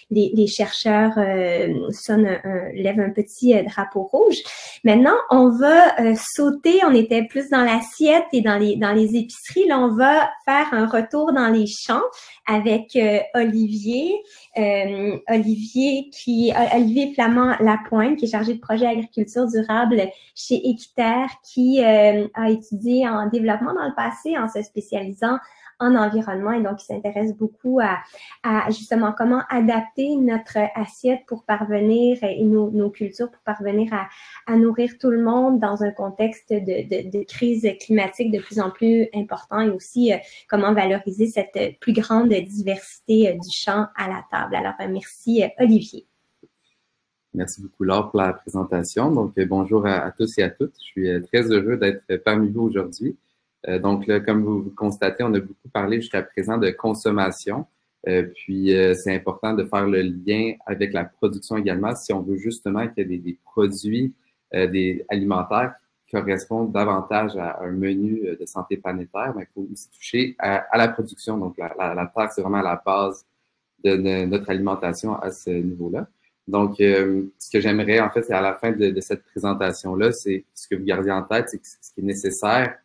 B: les chercheurs lèvent un petit drapeau rouge. Maintenant, on va sauter. On était plus dans l'assiette et dans les épiceries. Là, on va faire un retour dans les champs avec Olivier. Olivier Flamand-Lapointe, qui est chargé de projet agriculture durable chez Équiterre, qui a étudié en développement dans le passé en se spécialisant en environnement et donc il s'intéresse beaucoup à justement comment adapter notre assiette pour parvenir et nos cultures pour parvenir à nourrir tout le monde dans un contexte de crise climatique de plus en plus important et aussi comment valoriser cette plus grande diversité du champ à la table. Alors, merci Olivier.
G: Merci beaucoup Laure pour la présentation. Donc, bonjour à tous et à toutes. Je suis très heureux d'être parmi vous aujourd'hui. Donc, là, comme vous constatez, on a beaucoup parlé jusqu'à présent de consommation. Puis, c'est important de faire le lien avec la production également si on veut justement qu'il y ait des produits alimentaires qui correspondent davantage à un menu de santé planétaire. Mais il faut aussi toucher à la production. Donc, la terre, c'est vraiment la base de notre alimentation à ce niveau-là. Donc, ce que j'aimerais, en fait, c'est à la fin de cette présentation-là, c'est ce que vous gardez en tête, c'est que ce qui est nécessaire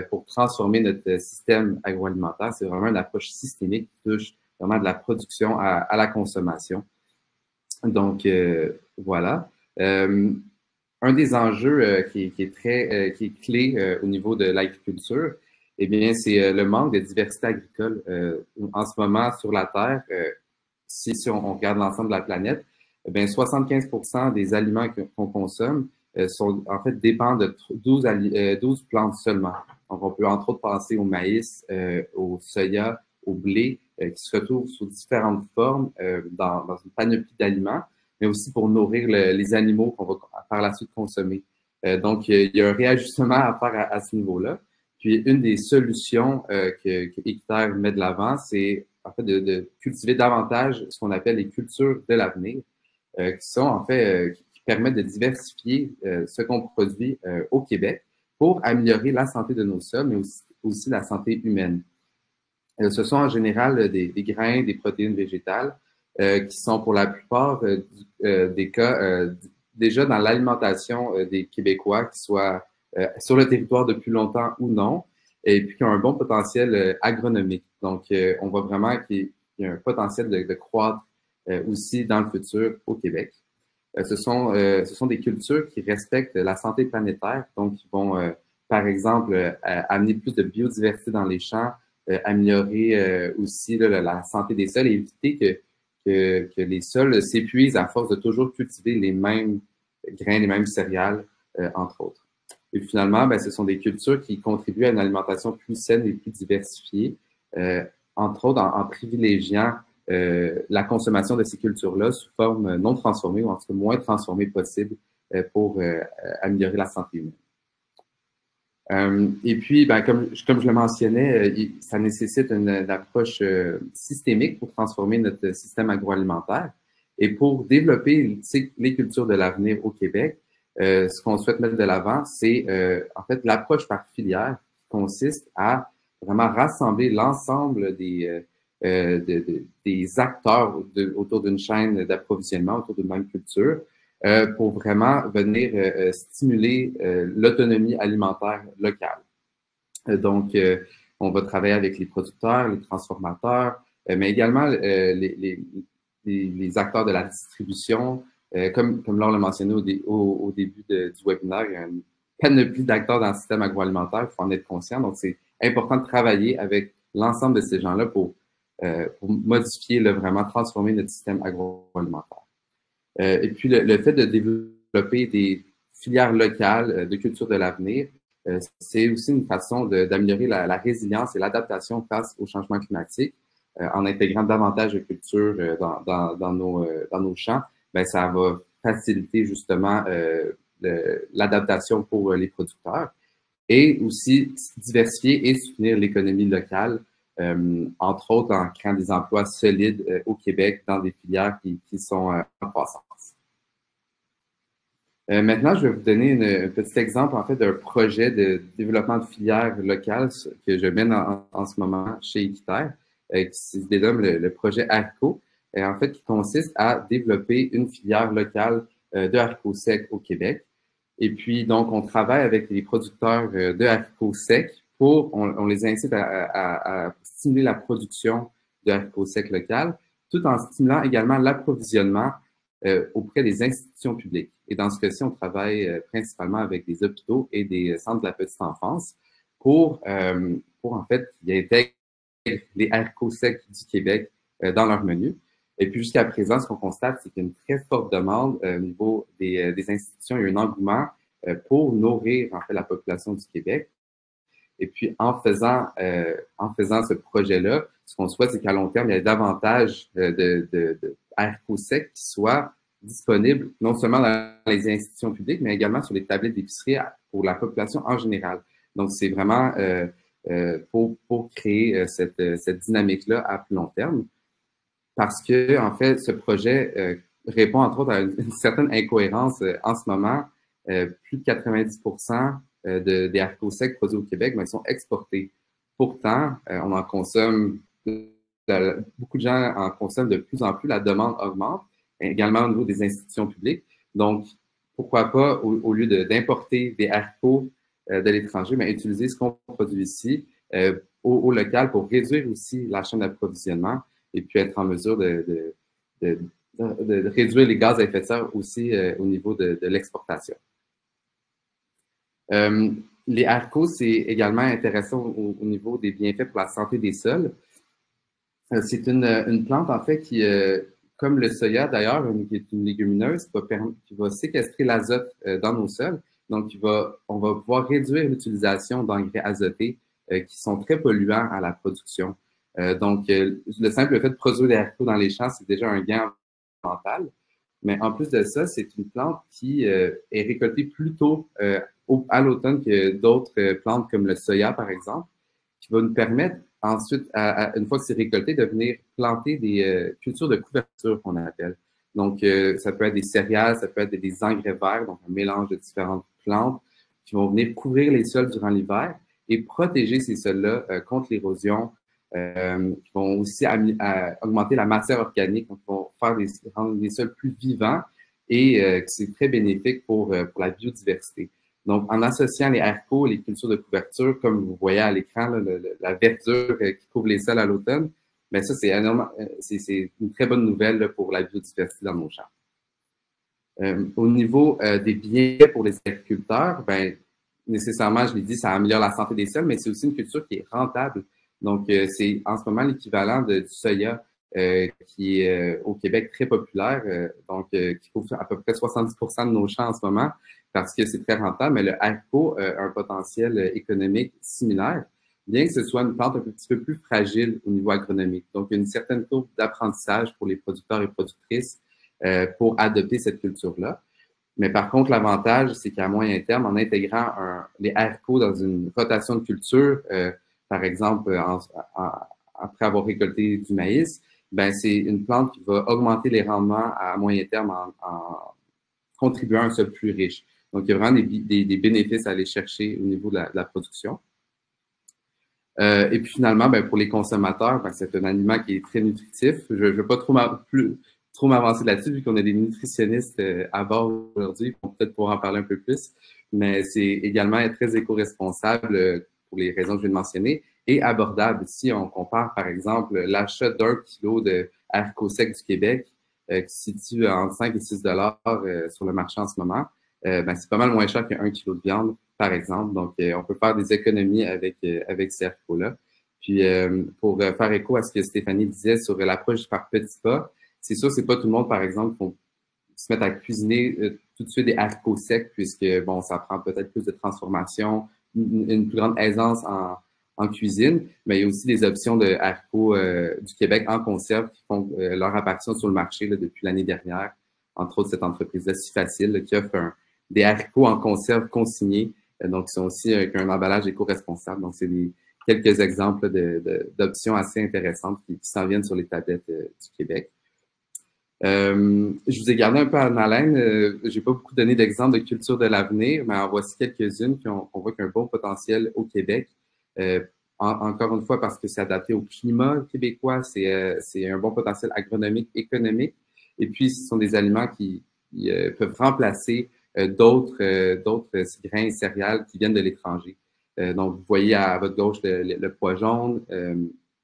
G: pour transformer notre système agroalimentaire, c'est vraiment une approche systémique qui touche vraiment de la production à la consommation. Donc, voilà. Un des enjeux qui est clé au niveau de l'agriculture, eh bien, c'est le manque de diversité agricole. En ce moment, sur la Terre, si on regarde l'ensemble de la planète, eh bien, 75% des aliments qu'on consomme dépendent de 12 plantes seulement. Donc, on peut entre autres penser au maïs, au soya, au blé, qui se retrouvent sous différentes formes dans une panoplie d'aliments, mais aussi pour nourrir les animaux qu'on va par la suite consommer. Donc, il y a un réajustement à faire à ce niveau-là. Puis, une des solutions que Équiterre met de l'avant, c'est en fait, de cultiver davantage ce qu'on appelle les cultures de l'avenir, qui sont en fait qui permettent de diversifier ce qu'on produit au Québec pour améliorer la santé de nos sols, mais aussi la santé humaine. Ce sont en général des grains, des protéines végétales qui sont pour la plupart des cas déjà dans l'alimentation des Québécois, qui soient sur le territoire depuis longtemps ou non, et puis qui ont un bon potentiel agronomique. Donc, on voit vraiment qu'il y a un potentiel de croître aussi dans le futur au Québec. Ce sont des cultures qui respectent la santé planétaire, donc qui vont, par exemple, amener plus de biodiversité dans les champs, améliorer aussi la santé des sols et éviter que les sols s'épuisent à force de toujours cultiver les mêmes grains, les mêmes céréales, entre autres. Et finalement, ben, ce sont des cultures qui contribuent à une alimentation plus saine et plus diversifiée, entre autres en privilégiant la consommation de ces cultures-là sous forme non transformée ou en tout cas moins transformée possible pour améliorer la santé humaine. Et puis, ben, comme je le mentionnais, ça nécessite une approche systémique pour transformer notre système agroalimentaire. Et pour développer les cultures de l'avenir au Québec, ce qu'on souhaite mettre de l'avant, c'est en fait l'approche par filière qui consiste à vraiment rassembler l'ensemble des acteurs autour d'une chaîne d'approvisionnement, autour d'une même culture, pour vraiment venir stimuler l'autonomie alimentaire locale. Donc, on va travailler avec les producteurs, les transformateurs, mais également les acteurs de la distribution. Comme Laure l'a mentionné au début du webinaire, il y a une panoplie d'acteurs dans le système agroalimentaire, il faut en être conscient. Donc, c'est important de travailler avec l'ensemble de ces gens-là pour modifier, vraiment transformer notre système agroalimentaire. Et puis, le fait de développer des filières locales de culture de l'avenir, c'est aussi une façon d'améliorer la résilience et l'adaptation face au changement climatique en intégrant davantage de cultures dans nos champs. Ben, ça va faciliter justement l'adaptation pour les producteurs et aussi diversifier et soutenir l'économie locale, entre autres en créant des emplois solides au Québec dans des filières qui sont en croissance. Maintenant, je vais vous donner un petit exemple en fait d'un projet de développement de filières locales que je mène en ce moment chez Équiterre, qui se dénomme le projet Haricot, en fait qui consiste à développer une filière locale de haricots secs au Québec. Et puis, donc, on travaille avec les producteurs de haricots secs on les incite à stimuler la production de haricots secs locales, tout en stimulant également l'approvisionnement auprès des institutions publiques. Et dans ce cas-ci, on travaille principalement avec des hôpitaux et des centres de la petite enfance pour en fait, y intégrer les haricots secs du Québec dans leur menu. Et puis, jusqu'à présent, ce qu'on constate, c'est qu'il y a une très forte demande au niveau des institutions. Il y a un engouement pour nourrir, en fait, la population du Québec. Et puis, en faisant ce projet-là, ce qu'on souhaite, c'est qu'à long terme, il y ait davantage de haricots secs qui soient disponibles non seulement dans les institutions publiques, mais également sur les tablettes d'épicerie pour la population en général. Donc, c'est vraiment pour créer cette dynamique-là à plus long terme. Parce que, en fait, ce projet répond, entre autres, à une certaine incohérence en ce moment. Plus de 90% des haricots secs produits au Québec, mais ils sont exportés. Pourtant, on en consomme, beaucoup de gens en consomment de plus en plus, la demande augmente, également au niveau des institutions publiques. Donc, pourquoi pas, au lieu d'importer des haricots de l'étranger, mais utiliser ce qu'on produit ici au local pour réduire aussi la chaîne d'approvisionnement et puis être en mesure de réduire les gaz à effet de serre aussi au niveau de l'exportation. Les haricots, c'est également intéressant au niveau des bienfaits pour la santé des sols. C'est une plante, en fait, qui, comme le soya d'ailleurs, qui est une légumineuse, qui va séquestrer l'azote dans nos sols. Donc, on va pouvoir réduire l'utilisation d'engrais azotés qui sont très polluants à la production. Donc, le simple fait de produire des haricots dans les champs, c'est déjà un gain environnemental. Mais en plus de ça, c'est une plante qui est récoltée plus tôt à l'automne que d'autres plantes comme le soya, par exemple, qui va nous permettre ensuite, une fois que c'est récolté, de venir planter des cultures de couverture qu'on appelle. Donc, ça peut être des céréales, ça peut être des engrais verts, donc un mélange de différentes plantes qui vont venir couvrir les sols durant l'hiver et protéger ces sols-là contre l'érosion, qui vont aussi augmenter la matière organique, donc vont rendre les sols plus vivants et c'est très bénéfique pour la biodiversité. Donc, en associant les haricots, les cultures de couverture, comme vous voyez à l'écran, la verdure qui couvre les sols à l'automne, ben ça, c'est une très bonne nouvelle là, pour la biodiversité dans nos champs. Au niveau des bienfaits pour les agriculteurs, ben nécessairement, je l'ai dit, ça améliore la santé des sols, mais c'est aussi une culture qui est rentable. Donc, c'est en ce moment l'équivalent du soya qui est au Québec très populaire, qui couvre à peu près 70% de nos champs en ce moment parce que c'est très rentable, mais le haricot a un potentiel économique similaire, bien que ce soit une plante un petit peu plus fragile au niveau agronomique. Donc, il y a une certaine courbe d'apprentissage pour les producteurs et productrices pour adopter cette culture-là. Mais par contre, l'avantage, c'est qu'à moyen terme, en intégrant les haricots dans une rotation de culture, par exemple, après avoir récolté du maïs, ben c'est une plante qui va augmenter les rendements à moyen terme en contribuant à un sol plus riche. Donc, il y a vraiment des bénéfices à aller chercher au niveau de la production. Et puis finalement, ben, pour les consommateurs, ben, c'est un aliment qui est très nutritif. Je ne vais pas trop m'avancer là-dessus, vu qu'on a des nutritionnistes à bord aujourd'hui, qui vont peut-être pouvoir en parler un peu plus. Mais c'est également très éco-responsable pour les raisons que je viens de mentionner et abordable. Si on compare, par exemple, l'achat d'1 kilo de haricots secs du Québec, qui se situe entre 5 et 6 $ sur le marché en ce moment, ben, c'est pas mal moins cher qu'un kilo de viande, par exemple. Donc, on peut faire des économies avec ces haricots-là. Puis, pour faire écho à ce que Stéphanie disait sur l'approche par petits pas, c'est sûr, c'est pas tout le monde, par exemple, qui vont se mettre à cuisiner tout de suite des haricots secs, puisque, bon, ça prend peut-être plus de transformation, une plus grande aisance en cuisine, mais il y a aussi des options de haricots du Québec en conserve qui font leur apparition sur le marché là, depuis l'année dernière. Entre autres, cette entreprise-là, Si Facile, là, qui offre des haricots en conserve consignés, donc qui sont aussi avec un emballage éco-responsable. Donc, c'est quelques exemples d'options assez intéressantes qui s'en viennent sur les tablettes du Québec. Je vous ai gardé un peu en haleine. J'ai pas beaucoup donné d'exemples de culture de l'avenir, mais en voici quelques-unes qu'on voit qu'il y a un bon potentiel au Québec. Encore une fois, parce que c'est adapté au climat québécois, c'est un bon potentiel agronomique, économique. Et puis, ce sont des aliments qui peuvent remplacer d'autres grains et céréales qui viennent de l'étranger. Donc, vous voyez à votre gauche le pois jaune,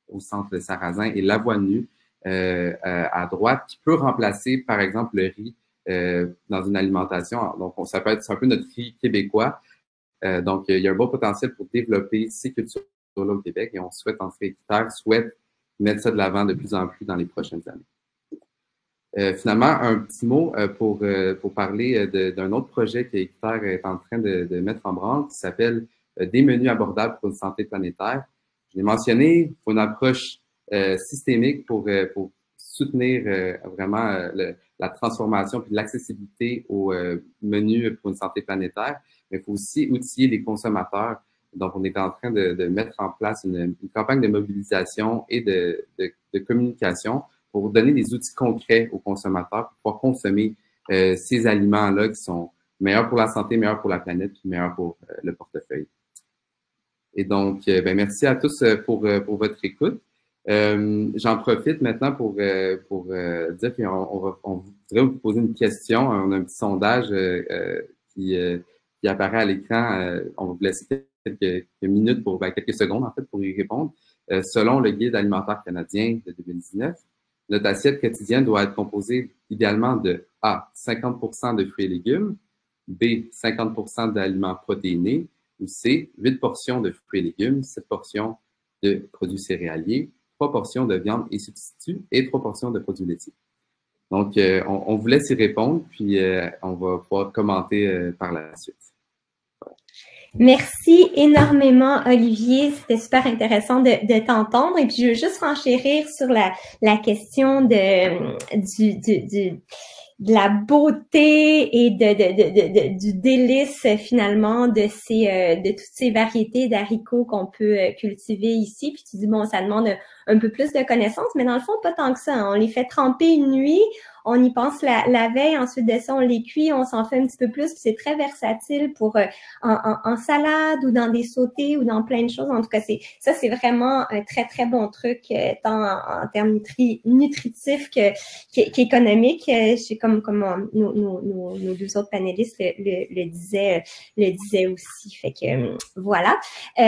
G: au centre le sarrasin et l'avoine nue à droite, qui peut remplacer, par exemple, le riz dans une alimentation. Donc, ça peut être un peu notre riz québécois. Donc, il y a un bon potentiel pour développer ces cultures-là au Québec et on souhaite, en fait, souhaite mettre ça de l'avant de plus en plus dans les prochaines années. Finalement, un petit mot pour parler d'un autre projet que Équiterre est en train de mettre en branle qui s'appelle Des menus abordables pour une santé planétaire. Je l'ai mentionné, il faut une approche systémique pour soutenir vraiment la transformation puis l'accessibilité aux menus pour une santé planétaire. Mais il faut aussi outiller les consommateurs. Donc, on est en train de mettre en place une campagne de mobilisation et de communication pour donner des outils concrets aux consommateurs pour pouvoir consommer ces aliments-là qui sont meilleurs pour la santé, meilleurs pour la planète, puis meilleurs pour le portefeuille. Et donc, ben, merci à tous pour votre écoute. J'en profite maintenant pour dire qu'on voudrait vous poser une question. On a un petit sondage qui apparaît à l'écran. On va vous laisser quelques minutes, quelques secondes en fait, pour y répondre. Selon le Guide alimentaire canadien de 2019, notre assiette quotidienne doit être composée idéalement de A, 50% de fruits et légumes, B, 50% d'aliments protéinés, ou C, 8 portions de fruits et légumes, 7 portions de produits céréaliers, 3 portions de viande et substituts et 3 portions de produits laitiers. Donc, on vous laisse y répondre, puis on va pouvoir commenter par la suite.
B: Merci énormément, Olivier. C'était super intéressant de t'entendre. Et puis, je veux juste renchérir sur la question la beauté et du délice finalement de toutes ces variétés d'haricots qu'on peut cultiver ici. Puis tu dis, bon, ça demande un peu plus de connaissances, mais dans le fond, pas tant que ça. On les fait tremper une nuit, on y pense la veille, ensuite de ça, on les cuit, on s'en fait un petit peu plus, puis c'est très versatile pour en salade ou dans des sautés ou dans plein de choses. En tout cas, c'est vraiment un très, très bon truc, tant en termes nutritifs qu'économiques. Comme nos deux autres panélistes le disaient aussi. Fait que voilà.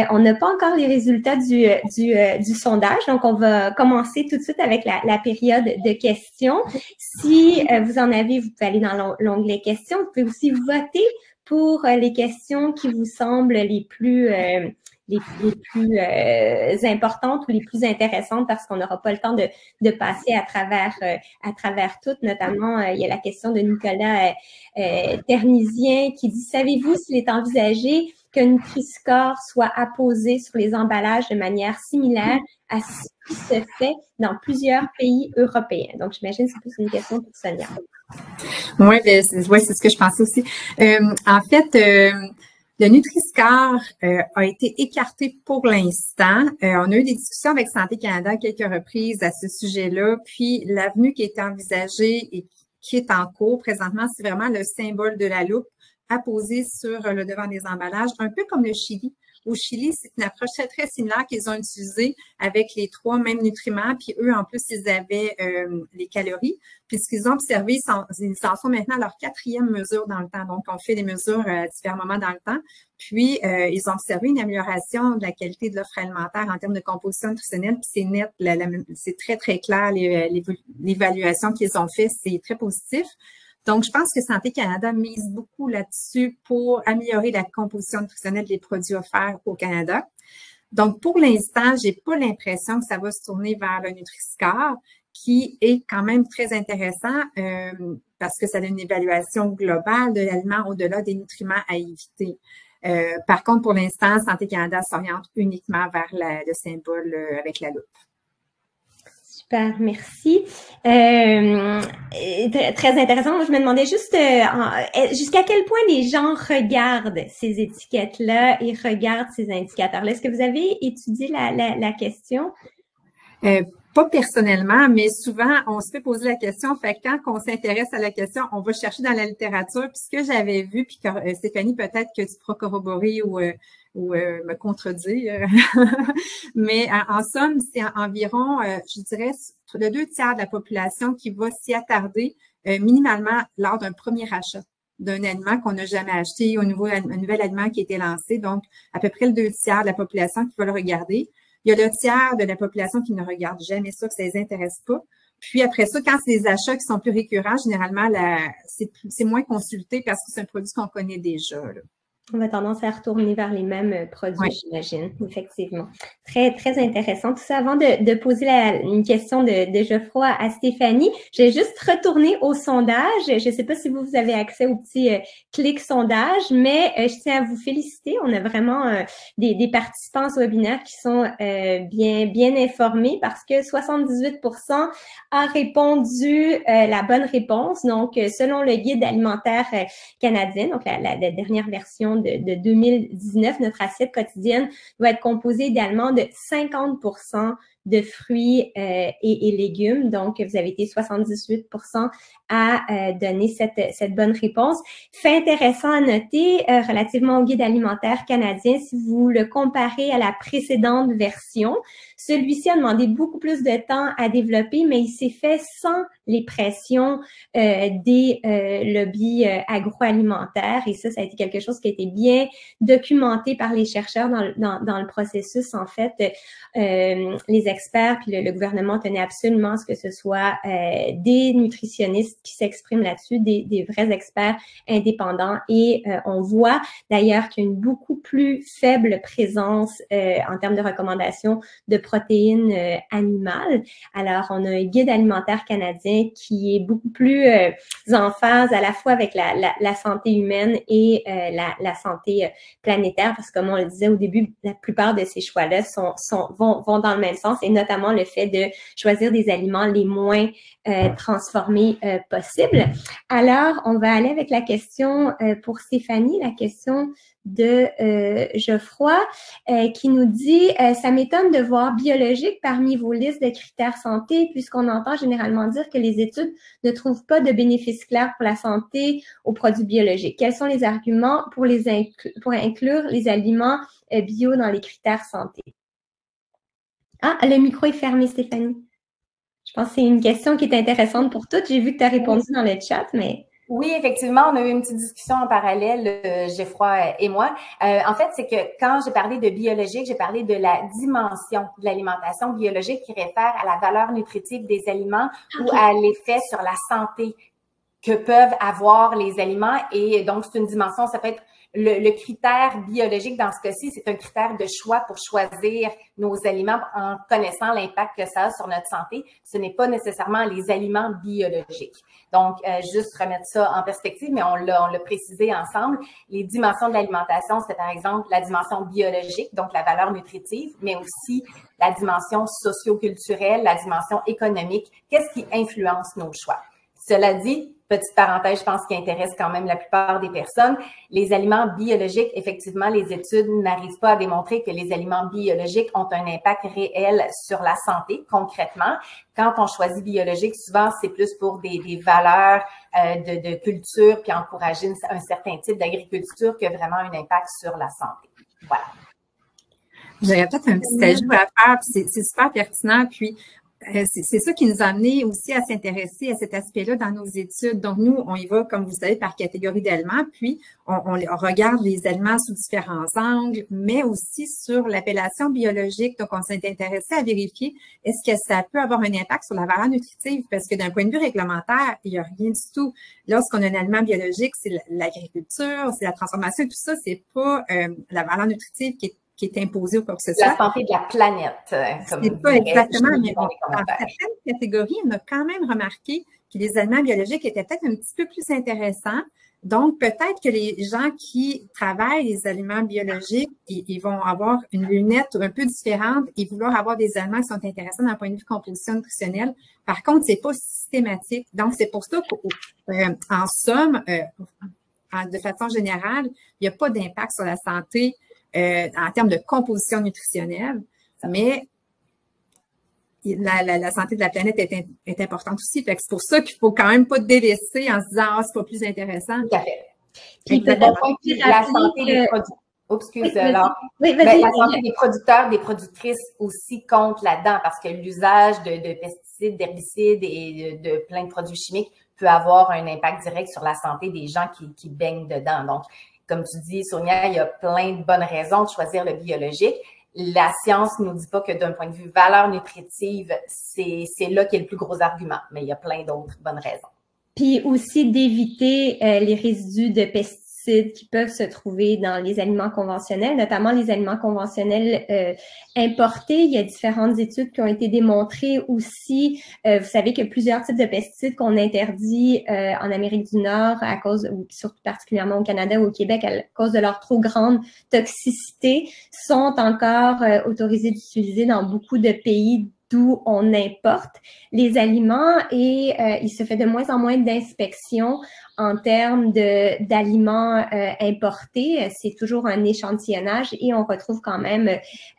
B: On n'a pas encore les résultats du sondage, donc on va commencer tout de suite avec la période de questions. Si vous en avez, vous pouvez aller dans l'onglet questions. Vous pouvez aussi voter pour les questions qui vous semblent les plus importantes ou les plus intéressantes parce qu'on n'aura pas le temps de passer à travers toutes. Notamment, il y a la question de Nicolas Ternisien qui dit « Savez-vous s'il est envisagé qu'un Nutri-Score soit apposé sur les emballages de manière similaire à ce qui se fait dans plusieurs pays européens? » Donc, j'imagine que c'est plus une question pour Sonia.
E: Oui, c'est ce que je pensais aussi. En fait, le Nutri-Score a été écarté pour l'instant. On a eu des discussions avec Santé Canada à quelques reprises à ce sujet-là. Puis, l'avenue qui est envisagée et qui est en cours présentement, c'est vraiment le symbole de la loupe apposé sur le devant des emballages, un peu comme le Chili. Au Chili, c'est une approche très, très similaire qu'ils ont utilisée avec les 3 mêmes nutriments. Puis eux, en plus, ils avaient les calories. Puis ce qu'ils ont observé, ils en sont maintenant à leur 4e mesure dans le temps. Donc, on fait des mesures à différents moments dans le temps. Puis, ils ont observé une amélioration de la qualité de l'offre alimentaire en termes de composition nutritionnelle. Puis c'est net, c'est très, très clair, l'évaluation qu'ils ont fait, c'est très positif. Donc, je pense que Santé Canada mise beaucoup là-dessus pour améliorer la composition nutritionnelle des produits offerts au Canada. Donc, pour l'instant, j'ai pas l'impression que ça va se tourner vers le Nutri-Score, qui est quand même très intéressant parce que ça a une évaluation globale de l'aliment au-delà des nutriments à éviter. Par contre, pour l'instant, Santé Canada s'oriente uniquement vers le symbole avec la loupe.
B: Super, merci. Très intéressant. Moi, je me demandais juste jusqu'à quel point les gens regardent ces étiquettes-là et regardent ces indicateurs-là. Est-ce que vous avez étudié la question?
E: Pas personnellement, mais souvent, on se fait poser la question. Fait que quand on s'intéresse à la question, on va chercher dans la littérature. Puis ce que j'avais vu, puis Stéphanie, peut-être que tu pourras corroborer ou me contredire. Mais en somme, c'est environ, je dirais, le 2/3 de la population qui va s'y attarder minimalement lors d'un premier achat d'un aliment qu'on n'a jamais acheté, un nouvel aliment qui a été lancé. Donc, à peu près le 2/3 de la population qui va le regarder. Il y a le tiers de la population qui ne regarde jamais ça, que ça les intéresse pas. Puis après ça, quand c'est des achats qui sont plus récurrents, généralement, c'est moins consulté parce que c'est un produit qu'on connaît déjà, là.
B: On a tendance à retourner vers les mêmes produits, oui. J'imagine, effectivement. Très, très intéressant. Tout ça, avant de poser une question de Geoffroy à Stéphanie, je vais juste retourner au sondage. Je ne sais pas si vous avez accès au petit clic sondage, mais je tiens à vous féliciter. On a vraiment des participants au webinaire qui sont bien informés parce que 78% a répondu la bonne réponse. Donc, selon le guide alimentaire canadien, donc la dernière version de 2019, notre assiette quotidienne doit être composée idéalement de 50% de fruits et légumes. Donc, vous avez été 78% à donner cette bonne réponse. Fait intéressant à noter, relativement au guide alimentaire canadien, si vous le comparez à la précédente version, celui-ci a demandé beaucoup plus de temps à développer, mais il s'est fait sans les pressions des lobbies agroalimentaires. Et ça a été quelque chose qui a été bien documenté par les chercheurs dans le processus. En fait, les experts puis le gouvernement tenaient absolument à ce que ce soit des nutritionnistes qui s'expriment là-dessus, des vrais experts indépendants. Et on voit d'ailleurs qu'il y a une beaucoup plus faible présence en termes de recommandations de protéines animales. Alors, on a un guide alimentaire canadien qui est beaucoup plus en phase à la fois avec la santé humaine et la santé planétaire, parce que comme on le disait au début, la plupart de ces choix-là vont dans le même sens et notamment le fait de choisir des aliments les moins transformés possibles. Alors, on va aller avec la question pour Stéphanie, la question de Geoffroy, qui nous dit « Ça m'étonne de voir biologique parmi vos listes de critères santé, puisqu'on entend généralement dire que les études ne trouvent pas de bénéfices clairs pour la santé aux produits biologiques. Quels sont les arguments pour inclure les aliments bio dans les critères santé? » Ah, le micro est fermé, Stéphanie. Je pense que c'est une question qui est intéressante pour toutes. J'ai vu que tu as répondu dans le chat, mais...
F: Oui, effectivement, on a eu une petite discussion en parallèle, Geoffroy et moi. En fait, c'est que quand j'ai parlé de biologique, j'ai parlé de la dimension de l'alimentation biologique qui réfère à la valeur nutritive des aliments ou à l'effet sur la santé que peuvent avoir les aliments. Et donc, c'est une dimension, ça peut être le critère biologique dans ce cas-ci, c'est un critère de choix pour choisir nos aliments en connaissant l'impact que ça a sur notre santé. Ce n'est pas nécessairement les aliments biologiques. Donc, juste remettre ça en perspective, mais on l'a précisé ensemble. Les dimensions de l'alimentation, c'est par exemple la dimension biologique, donc la valeur nutritive, mais aussi la dimension socio-culturelle, la dimension économique. Qu'est-ce qui influence nos choix? Cela dit, petite parenthèse, je pense, qui intéresse quand même la plupart des personnes, les aliments biologiques, effectivement, les études n'arrivent pas à démontrer que les aliments biologiques ont un impact réel sur la santé, concrètement. Quand on choisit biologique, souvent, c'est plus pour des valeurs de culture, puis encourager un certain type d'agriculture qui a vraiment un impact sur la santé. Voilà.
E: J'aurais peut-être un petit ajout à faire, puis c'est super pertinent, puis c'est ça qui nous a amené aussi à s'intéresser à cet aspect-là dans nos études. Donc, nous, on y va, comme vous savez, par catégorie d'aliments, puis on regarde les aliments sous différents angles, mais aussi sur l'appellation biologique. Donc, on s'est intéressé à vérifier est-ce que ça peut avoir un impact sur la valeur nutritive, parce que d'un point de vue réglementaire, il n'y a rien du tout. Lorsqu'on a un aliment biologique, c'est l'agriculture, c'est la transformation, tout ça, c'est pas la valeur nutritive qui est imposée ou quoi que ce soit.
F: La santé de la planète.
E: C'est pas exactement, mais dans certaines catégories, on a quand même remarqué que les aliments biologiques étaient peut-être un petit peu plus intéressants. Donc, peut-être que les gens qui travaillent les aliments biologiques, ils vont avoir une lunette un peu différente et vouloir avoir des aliments qui sont intéressants d'un point de vue composition nutritionnelle. Par contre, c'est pas systématique. Donc, c'est pour ça qu'en somme, de façon générale, il n'y a pas d'impact sur la santé en termes de composition nutritionnelle, mais la santé de la planète est importante aussi. Fait que c'est pour ça qu'il faut quand même pas délaisser en se disant « Ah, c'est pas plus intéressant ».
F: Tout à fait. Puis la santé des producteurs. Oups, excuse, alors. La santé des producteurs, des productrices aussi compte là-dedans parce que l'usage de pesticides, d'herbicides et de plein de produits chimiques peut avoir un impact direct sur la santé des gens qui baignent dedans. Donc, comme tu dis, Sonia, il y a plein de bonnes raisons de choisir le biologique. La science ne nous dit pas que d'un point de vue valeur nutritive, c'est là qu'il y a le plus gros argument, mais il y a plein d'autres bonnes raisons.
B: Puis aussi d'éviter les résidus de pesticides qui peuvent se trouver dans les aliments conventionnels, notamment les aliments conventionnels importés. Il y a différentes études qui ont été démontrées aussi. Vous savez qu'il y a plusieurs types de pesticides qu'on interdit en Amérique du Nord à cause, ou surtout particulièrement au Canada ou au Québec, à cause de leur trop grande toxicité, sont encore autorisés d'utiliser dans beaucoup de pays d'où on importe les aliments et il se fait de moins en moins d'inspections en termes d'aliments importés. C'est toujours un échantillonnage et on retrouve quand même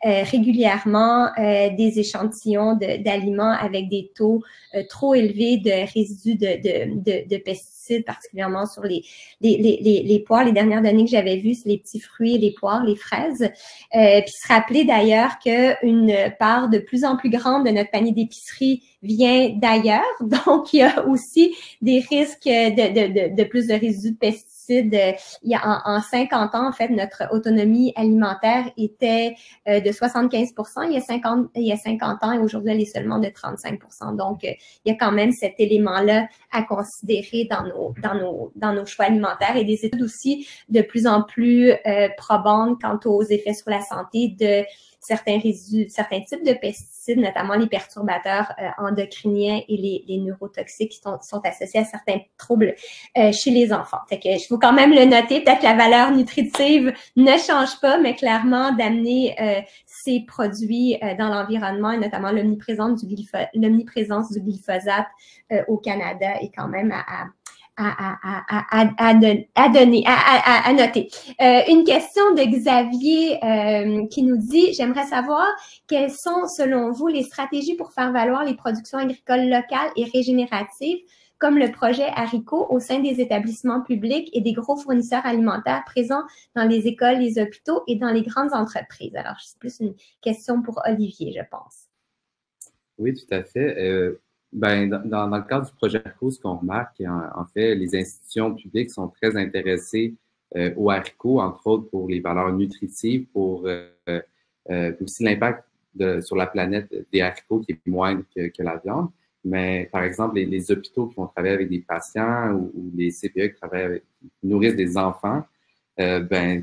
B: régulièrement des échantillons d'aliments avec des taux trop élevés de résidus de pesticides, particulièrement sur les poires. Les dernières données que j'avais vues, c'est les petits fruits, les poires, les fraises. Puis se rappeler d'ailleurs qu'une part de plus en plus grande de notre panier d'épicerie vient d'ailleurs. Donc, il y a aussi des risques de plus de résidus de pesticides. Il y a en 50 ans, en fait, notre autonomie alimentaire était de 75% il y a 50 ans et aujourd'hui, elle est seulement de 35%. Donc, il y a quand même cet élément-là à considérer dans nos choix alimentaires et des études aussi de plus en plus probantes quant aux effets sur la santé de certains résidus, certains types de pesticides, notamment les perturbateurs endocriniens et les neurotoxiques qui sont associés à certains troubles chez les enfants. Fait que je faut quand même le noter, peut-être que la valeur nutritive ne change pas, mais clairement d'amener ces produits dans l'environnement, et notamment l'omniprésence du glyphosate au Canada est quand même à noter. Une question de Xavier qui nous dit: j'aimerais savoir quelles sont, selon vous, les stratégies pour faire valoir les productions agricoles locales et régénératives, comme le projet Haricot, au sein des établissements publics et des gros fournisseurs alimentaires présents dans les écoles, les hôpitaux et dans les grandes entreprises. Alors, c'est plus une question pour Olivier, je pense.
G: Oui, tout à fait. Dans le cadre du projet Haricot, ce qu'on remarque, en fait, les institutions publiques sont très intéressées aux haricots, entre autres pour les valeurs nutritives, pour aussi l'impact sur la planète des haricots qui est moindre que la viande. Mais par exemple, les hôpitaux qui vont travailler avec des patients ou les CPE qui nourrissent des enfants,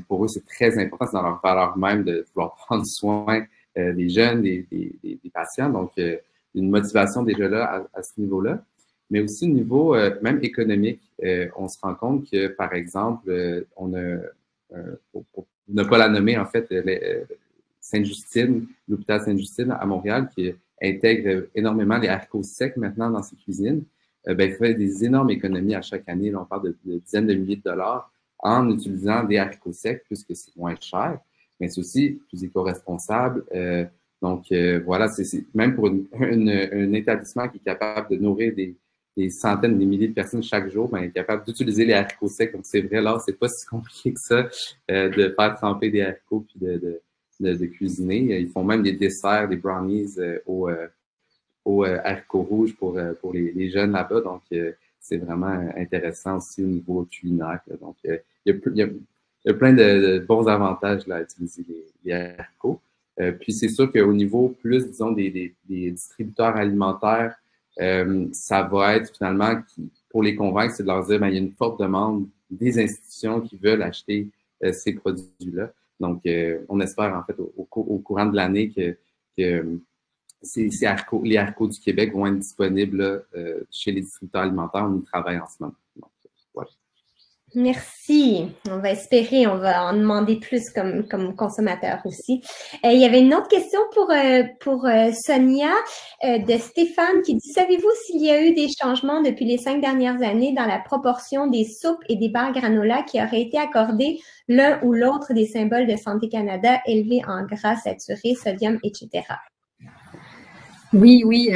G: pour eux, c'est très important, c'est dans leur valeur même de vouloir prendre soin des jeunes, des patients. Donc, une motivation déjà là à ce niveau-là. Mais aussi au niveau même économique, on se rend compte que, par exemple, on a, pour ne pas la nommer, en fait, Sainte-Justine, l'hôpital Sainte-Justine à Montréal, qui intègre énormément les haricots secs maintenant dans ses cuisines, il fait des énormes économies à chaque année. Là, on parle de dizaines de milliers de dollars en utilisant des haricots secs, puisque c'est moins cher, mais c'est aussi plus éco-responsable. Donc, voilà, c'est même pour un établissement qui est capable de nourrir des centaines, des milliers de personnes chaque jour, il est capable d'utiliser les haricots secs. Donc, c'est vrai, là, c'est pas si compliqué que ça de faire tremper des haricots puis de cuisiner. Ils font même des desserts, des brownies aux haricots rouges pour les jeunes là-bas. Donc, c'est vraiment intéressant aussi au niveau culinaire. Donc, il y a plein de bons avantages là, à utiliser les haricots. Puis, c'est sûr qu'au niveau plus, disons, des distributeurs alimentaires, ça va être finalement, pour les convaincre, c'est de leur dire, il y a une forte demande des institutions qui veulent acheter ces produits-là. Donc, on espère, en fait, au courant de l'année que les haricots du Québec vont être disponibles là, chez les distributeurs alimentaires. On y travaille en ce moment. Donc, voilà.
B: Merci. On va espérer, on va en demander plus comme consommateur aussi. Il y avait une autre question pour Sonia de Stéphane qui dit: savez-vous s'il y a eu des changements depuis les 5 dernières années dans la proportion des soupes et des barres granola qui auraient été accordées l'un ou l'autre des symboles de Santé Canada élevés en gras saturés, sodium, etc.?
E: Oui,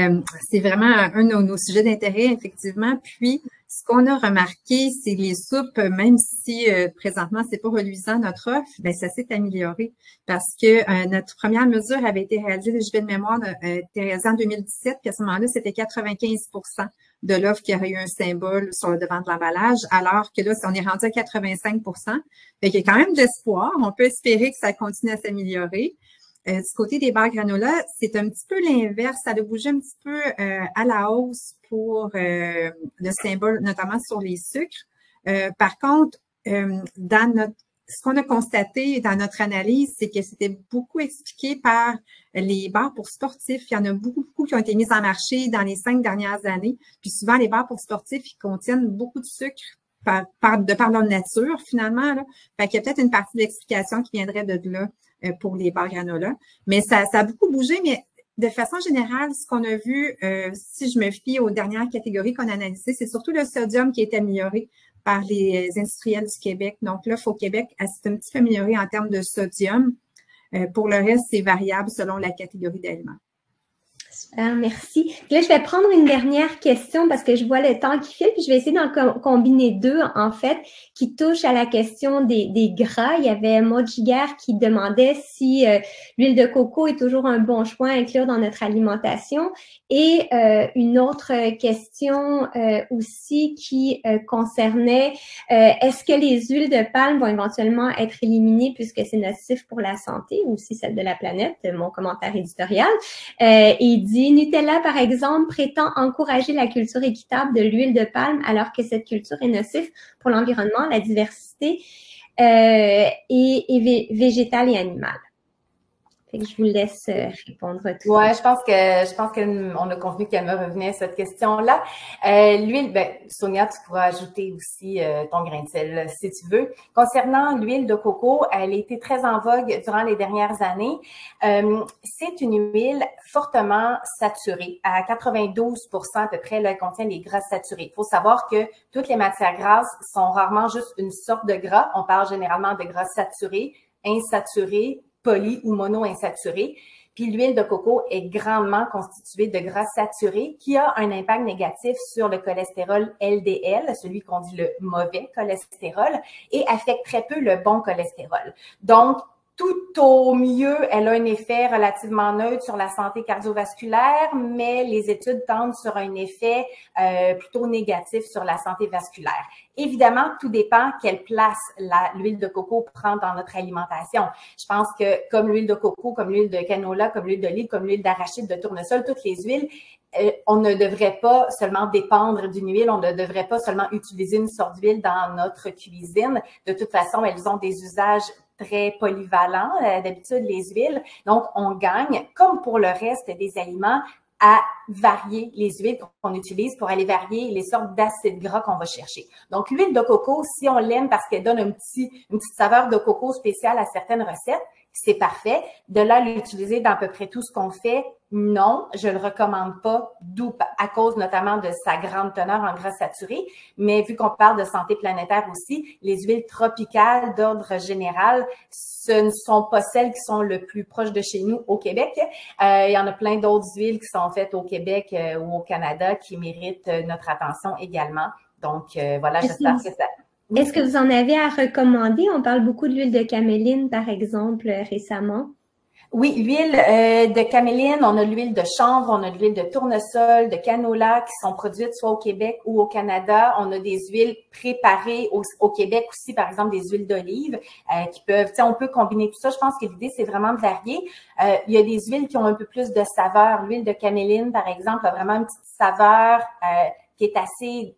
E: c'est vraiment un de nos sujets d'intérêt, effectivement. Puis, ce qu'on a remarqué, c'est les soupes, même si présentement, c'est pas reluisant notre offre, ça s'est amélioré parce que notre première mesure avait été réalisée, je vais de mémoire, était réalisée en 2017, puis à ce moment-là, c'était 95% de l'offre qui aurait eu un symbole sur le devant de l'emballage, alors que là, on est rendu à 85%. Fait qu'il y a quand même de l'espoir. On peut espérer que ça continue à s'améliorer. Du côté des barres granola, c'est un petit peu l'inverse. Ça a bougé un petit peu à la hausse pour le symbole, notamment sur les sucres. Par contre, ce qu'on a constaté dans notre analyse, c'est que c'était beaucoup expliqué par les barres pour sportifs. Il y en a beaucoup qui ont été mises en marché dans les 5 dernières années. Puis souvent, les barres pour sportifs, ils contiennent beaucoup de sucre de par leur nature, finalement. Là. Fait qu'il y a peut-être une partie de l'explication qui viendrait de là pour les barres granola. Mais ça a beaucoup bougé, mais de façon générale, ce qu'on a vu, si je me fie aux dernières catégories qu'on a analysées, c'est surtout le sodium qui est amélioré par les industriels du Québec. Donc, l'offre au Québec, c'est un petit peu amélioré en termes de sodium. Pour le reste, c'est variable selon la catégorie d'aliments.
B: Super, merci. Là, je vais prendre une dernière question parce que je vois le temps qui file, puis je vais essayer d'en combiner deux, en fait, qui touchent à la question des gras. Il y avait Maud Giguère qui demandait si l'huile de coco est toujours un bon choix à inclure dans notre alimentation. Et une autre question aussi qui concernait est-ce que les huiles de palme vont éventuellement être éliminées puisque c'est nocif pour la santé ou aussi celle de la planète, mon commentaire éditorial. Il dit, Nutella, par exemple, prétend encourager la culture équitable de l'huile de palme alors que cette culture est nocive pour l'environnement, la diversité et végétale et animale. Fait que je vous laisse répondre à tout
F: Ouais,
B: ça.
F: je pense qu'on a convenu qu'elle me revenait à cette question-là. L'huile, ben, Sonia, tu pourras ajouter aussi ton grain de sel si tu veux. Concernant l'huile de coco, elle a été très en vogue durant les dernières années. C'est une huile fortement saturée. À 92% à peu près, là, elle contient des gras saturés. Il faut savoir que toutes les matières grasses sont rarement juste une sorte de gras. On parle généralement de gras saturés, insaturés, poly ou monoinsaturés. Puis l'huile de coco est grandement constituée de gras saturés qui a un impact négatif sur le cholestérol LDL, celui qu'on dit le mauvais cholestérol, et affecte très peu le bon cholestérol. Donc, tout au mieux, elle a un effet relativement neutre sur la santé cardiovasculaire, mais les études tendent sur un effet plutôt négatif sur la santé vasculaire. Évidemment, tout dépend quelle place l'huile de coco prend dans notre alimentation. Je pense que comme l'huile de coco, comme l'huile de canola, comme l'huile d'olive, comme l'huile d'arachide, de tournesol, toutes les huiles, on ne devrait pas seulement dépendre d'une huile, on ne devrait pas seulement utiliser une sorte d'huile dans notre cuisine. De toute façon, elles ont des usages très polyvalents, d'habitude les huiles. Donc, on gagne, comme pour le reste des aliments, à varier les huiles qu'on utilise pour aller varier les sortes d'acides gras qu'on va chercher. Donc, l'huile de coco, si on l'aime parce qu'elle donne une petite saveur de coco spéciale à certaines recettes, c'est parfait. De là, l'utiliser dans à peu près tout ce qu'on fait, non, je le recommande pas, d'où à cause notamment de sa grande teneur en gras saturés. Mais vu qu'on parle de santé planétaire aussi, les huiles tropicales d'ordre général, ce ne sont pas celles qui sont le plus proches de chez nous au Québec. Il y en a plein d'autres huiles qui sont faites au Québec ou au Canada qui méritent notre attention également. Donc voilà, j'espère que ça...
B: Est-ce que vous en avez à recommander? On parle beaucoup de l'huile de caméline, par exemple, récemment.
F: Oui, l'huile de caméline, on a l'huile de chanvre, on a l'huile de tournesol, de canola qui sont produites soit au Québec ou au Canada. On a des huiles préparées au Québec aussi, par exemple des huiles d'olive qui peuvent, tu sais, on peut combiner tout ça. Je pense que l'idée, c'est vraiment de varier. Il y a des huiles qui ont un peu plus de saveur. L'huile de caméline, par exemple, a vraiment une petite saveur qui est assez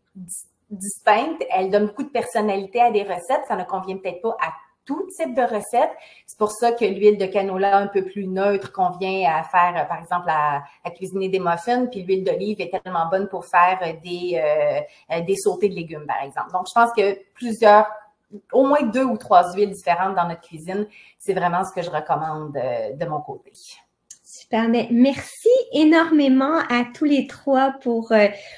F: distincte. Elle donne beaucoup de personnalité à des recettes. Ça ne convient peut-être pas à tout type de recettes. C'est pour ça que l'huile de canola un peu plus neutre convient à faire, par exemple, à cuisiner des muffins, puis l'huile d'olive est tellement bonne pour faire des sautés de légumes, par exemple. Donc, je pense que au moins 2 ou 3 huiles différentes dans notre cuisine, c'est vraiment ce que je recommande de mon côté.
B: Super, mais merci énormément à tous les trois pour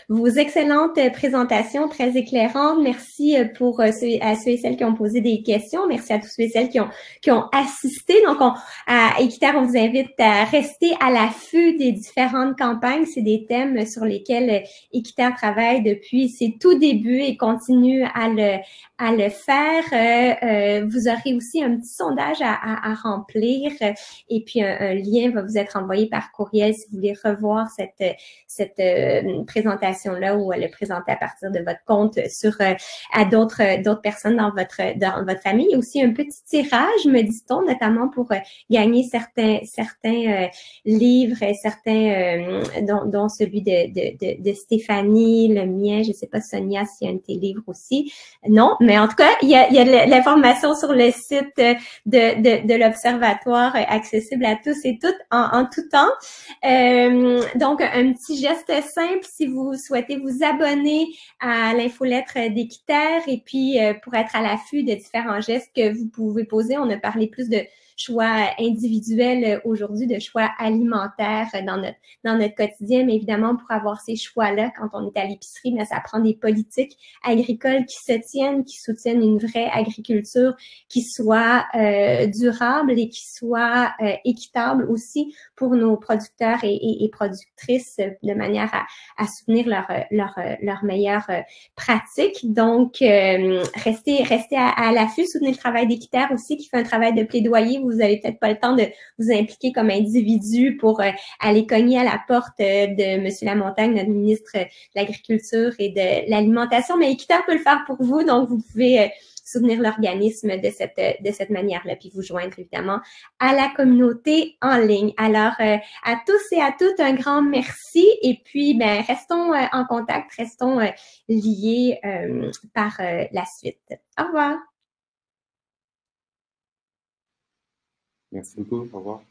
B: vos excellentes présentations très éclairantes. Merci pour à ceux et celles qui ont posé des questions. Merci à tous ceux et celles qui ont assisté. Donc, à Équiterre, on vous invite à rester à l'affût des différentes campagnes. C'est des thèmes sur lesquels Équiterre travaille depuis ses tout débuts et continue à le faire. Vous aurez aussi un petit sondage à remplir et puis un lien va vous être envoyé par courriel si vous voulez revoir cette présentation-là ou le présenter à partir de votre compte à d'autres personnes dans votre famille. Il y a aussi un petit tirage, me dit-on, notamment pour gagner certains livres, certains dont celui de Stéphanie, le mien, je ne sais pas Sonia s'il y a un de tes livres aussi. Non, mais en tout cas, il y a l'information sur le site de l'Observatoire accessible à tous et toutes en tout temps. Donc, un petit geste simple si vous souhaitez vous abonner à l'infolettre d'Équiterre et puis pour être à l'affût de différents gestes que vous pouvez poser. On a parlé plus de choix individuels aujourd'hui, de choix alimentaires dans notre quotidien, mais évidemment, pour avoir ces choix-là, quand on est à l'épicerie, mais ça prend des politiques agricoles qui se tiennent, qui soutiennent une vraie agriculture qui soit durable et qui soit équitable aussi pour nos producteurs et productrices de manière à soutenir leur meilleure pratique. Donc, restez à l'affût, soutenez le travail d'Équiterre aussi qui fait un travail de plaidoyer. Vous avez peut-être pas le temps de vous impliquer comme individu pour aller cogner à la porte de M. Lamontagne, notre ministre de l'Agriculture et de l'Alimentation, mais Équiterre peut le faire pour vous, donc vous pouvez soutenir l'organisme de cette manière-là, puis vous joindre évidemment à la communauté en ligne. Alors, à tous et à toutes, un grand merci et puis, restons en contact, restons liés par la suite. Au revoir!
G: Merci beaucoup. Au revoir.